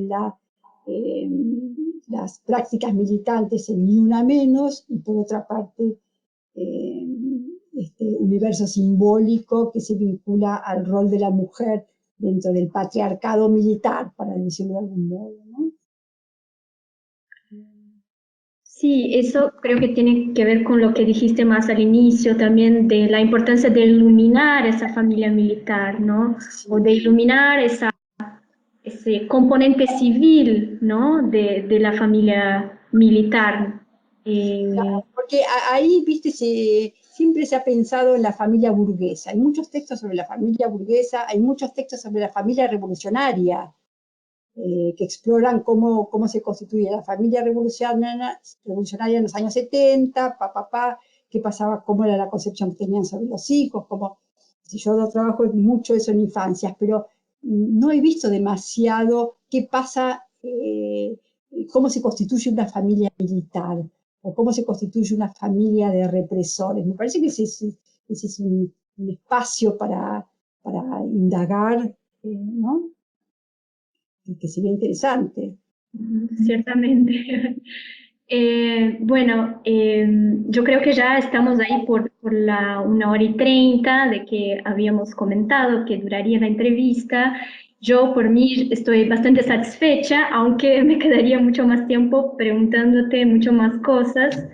Speaker 2: las prácticas militantes en Ni Una Menos, y por otra parte, este universo simbólico que se vincula al rol de la mujer dentro del patriarcado militar, para decirlo de algún modo, ¿no?
Speaker 1: Sí, eso creo que tiene que ver con lo que dijiste más al inicio también de la importancia de iluminar esa familia militar, ¿no? O
Speaker 2: Sí.
Speaker 1: de iluminar ese componente civil, ¿no? De la familia militar.
Speaker 2: Claro, porque ahí, viste, siempre se ha pensado en la familia burguesa. Hay muchos textos sobre la familia burguesa, hay muchos textos sobre la familia revolucionaria, que exploran cómo se constituye la familia revolucionaria en los años 70, qué pasaba, cómo era la concepción que tenían sobre los hijos, si yo trabajo mucho eso en infancias, pero no he visto demasiado qué pasa, cómo se constituye una familia militar o cómo se constituye una familia de represores. Me parece que ese es un espacio para indagar, ¿no? Que sería interesante.
Speaker 1: Ciertamente. Bueno, yo creo que ya estamos ahí por la 1 hora y 30 de que habíamos comentado que duraría la entrevista. Yo por mí estoy bastante satisfecha, aunque me quedaría mucho más tiempo preguntándote mucho más cosas.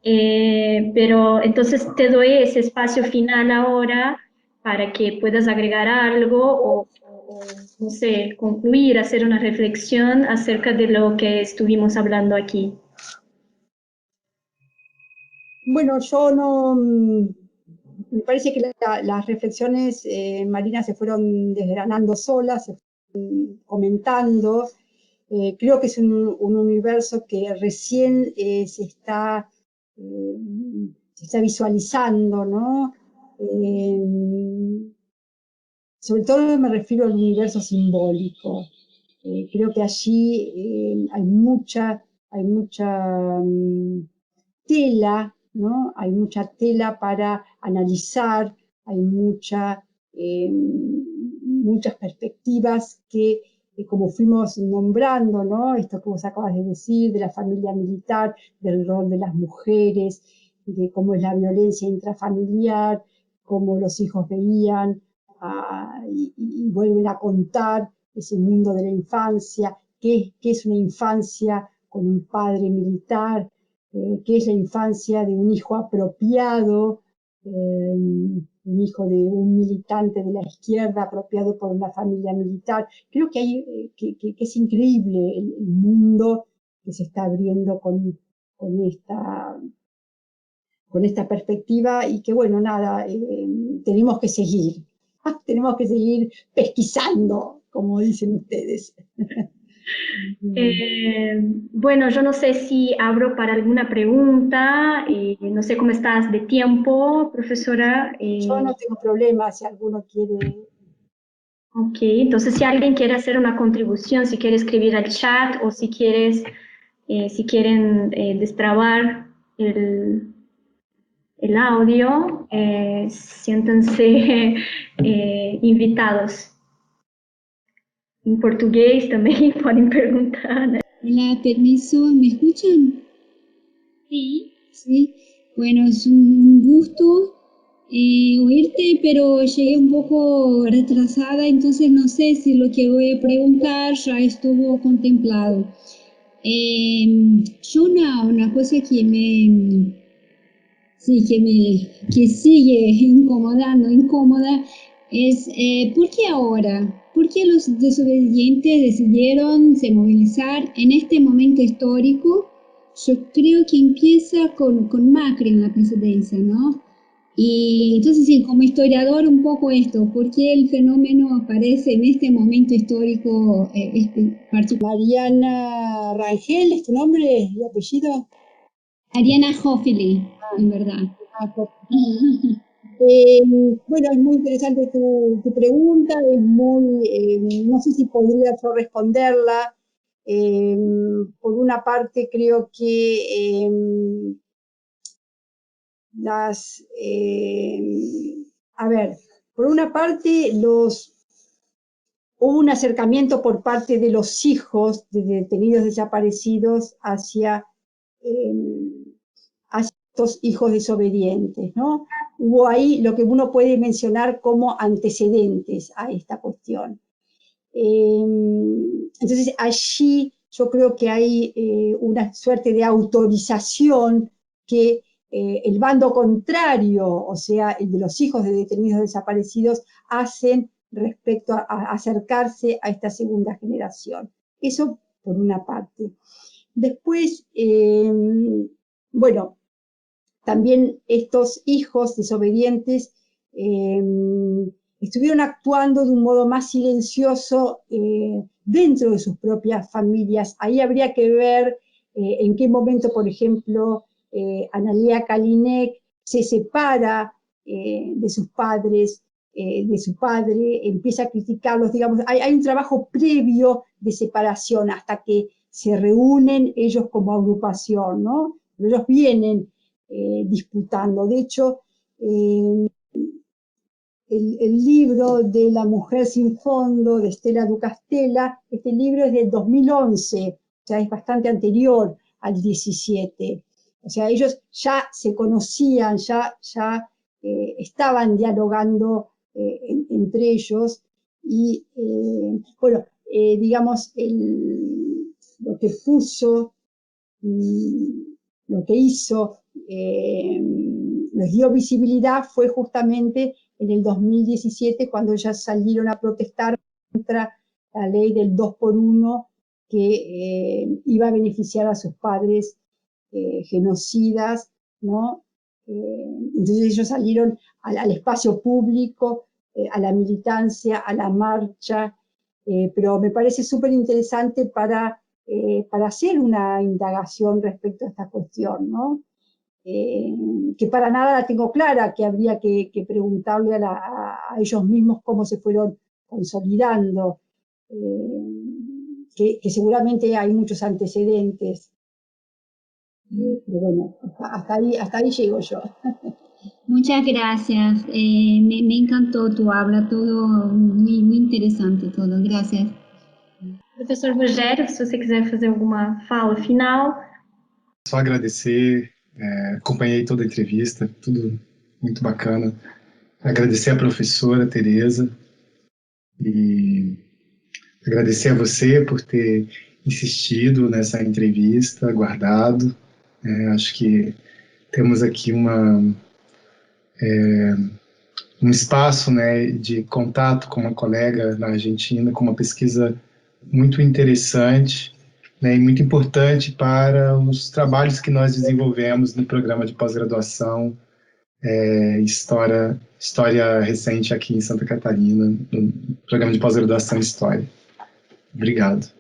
Speaker 1: Pero entonces te doy ese espacio final ahora para que puedas agregar algo o, no sé, concluir, hacer una reflexión acerca de lo que estuvimos hablando aquí.
Speaker 2: Bueno, yo no, me parece que las reflexiones, Marina, se fueron desgranando solas, se fueron comentando. Creo que es un universo que recién eh, se está visualizando, ¿no? Sobre todo me refiero al universo simbólico. Creo que allí hay mucha tela, ¿no? Hay mucha tela para analizar, hay muchas perspectivas como fuimos nombrando, ¿no? Esto que vos acabas de decir, de la familia militar, del rol de las mujeres, de cómo es la violencia intrafamiliar, cómo los hijos veían y vuelven a contar ese mundo de la infancia, qué es una infancia con un padre militar, qué es la infancia de un hijo apropiado, un hijo de un militante de la izquierda apropiado por una familia militar. Creo que es increíble el mundo que se está abriendo con esta, con esta perspectiva y que, bueno, nada, tenemos que seguir, tenemos que seguir pesquisando, como dicen ustedes.
Speaker 1: Bueno, yo no sé si abro para alguna pregunta, no sé cómo estás de tiempo, profesora.
Speaker 2: Yo no tengo problema si alguno quiere.
Speaker 1: Ok, entonces si alguien quiere hacer una contribución, si quiere escribir al chat o si quieren destrabar el audio, siéntanse invitados. En portugués también pueden preguntar, ¿no?
Speaker 3: Hola, permiso, ¿me escuchan?
Speaker 1: Sí.
Speaker 3: Sí. Bueno, es un gusto oírte, pero llegué un poco retrasada, entonces no sé si lo que voy a preguntar ya estuvo contemplado. Yo una cosa que sigue incómoda, es ¿por qué ahora? ¿Por qué los desobedientes decidieron se movilizar en este momento histórico? Yo creo que empieza con Macri en la presidencia, ¿no? Y entonces, sí, como historiador, un poco esto, ¿por qué el fenómeno aparece en este momento histórico particular?
Speaker 2: Mariana Rangel, ¿es tu nombre y apellido?
Speaker 3: Ariana Hoffili, en verdad.
Speaker 2: Bueno, es muy interesante tu pregunta, es muy, no sé si podría yo responderla. Por una parte, creo que a ver, por una parte, hubo un acercamiento por parte de los hijos de detenidos desaparecidos eh, hacia estos hijos desobedientes, ¿no? Hubo ahí lo que uno puede mencionar como antecedentes a esta cuestión. Entonces allí yo creo que hay una suerte de autorización que el bando contrario, o sea, el de los hijos de detenidos desaparecidos, hacen respecto a acercarse a esta segunda generación. Eso por una parte. Después, bueno, también estos hijos desobedientes estuvieron actuando de un modo más silencioso dentro de sus propias familias. Ahí habría que ver en qué momento, por ejemplo, Analía Kalinek se separa de sus padres, de su padre, empieza a criticarlos, digamos, hay un trabajo previo de separación hasta que se reúnen ellos como agrupación, ¿no? Ellos vienen disputando. De hecho, el libro de La mujer sin fondo, de Estela Ducastela, este libro es del 2011, o sea, es bastante anterior al 17. O sea, ellos ya se conocían, ya estaban dialogando entre ellos y, bueno, digamos, lo que puso, lo que hizo, les dio visibilidad fue justamente en el 2017 cuando ellas salieron a protestar contra la ley del 2x1 que iba a beneficiar a sus padres genocidas, ¿no? Entonces ellos salieron al espacio público, a la militancia, a la marcha, pero me parece súper interesante para hacer una indagación respecto a esta cuestión, ¿no? Que para nada la tengo clara, que habría que preguntarle a ellos mismos cómo se fueron consolidando, que seguramente hay muchos antecedentes, pero bueno, hasta ahí llego yo.
Speaker 3: Muchas gracias. Me encantó tu habla, todo muy, muy interesante todo. Gracias.
Speaker 1: Professor Rogério, se você quiser fazer alguma fala final.
Speaker 4: Só agradecer, acompanhei toda a entrevista, tudo muito bacana. Agradecer à professora Tereza e agradecer a você por ter insistido nessa entrevista, aguardado. Acho que temos aqui um espaço, né, de contato com uma colega na Argentina, com uma pesquisa muito interessante, né, e muito importante para os trabalhos que nós desenvolvemos no programa de pós-graduação História Recente aqui em Santa Catarina, no programa de pós-graduação em História. Obrigado.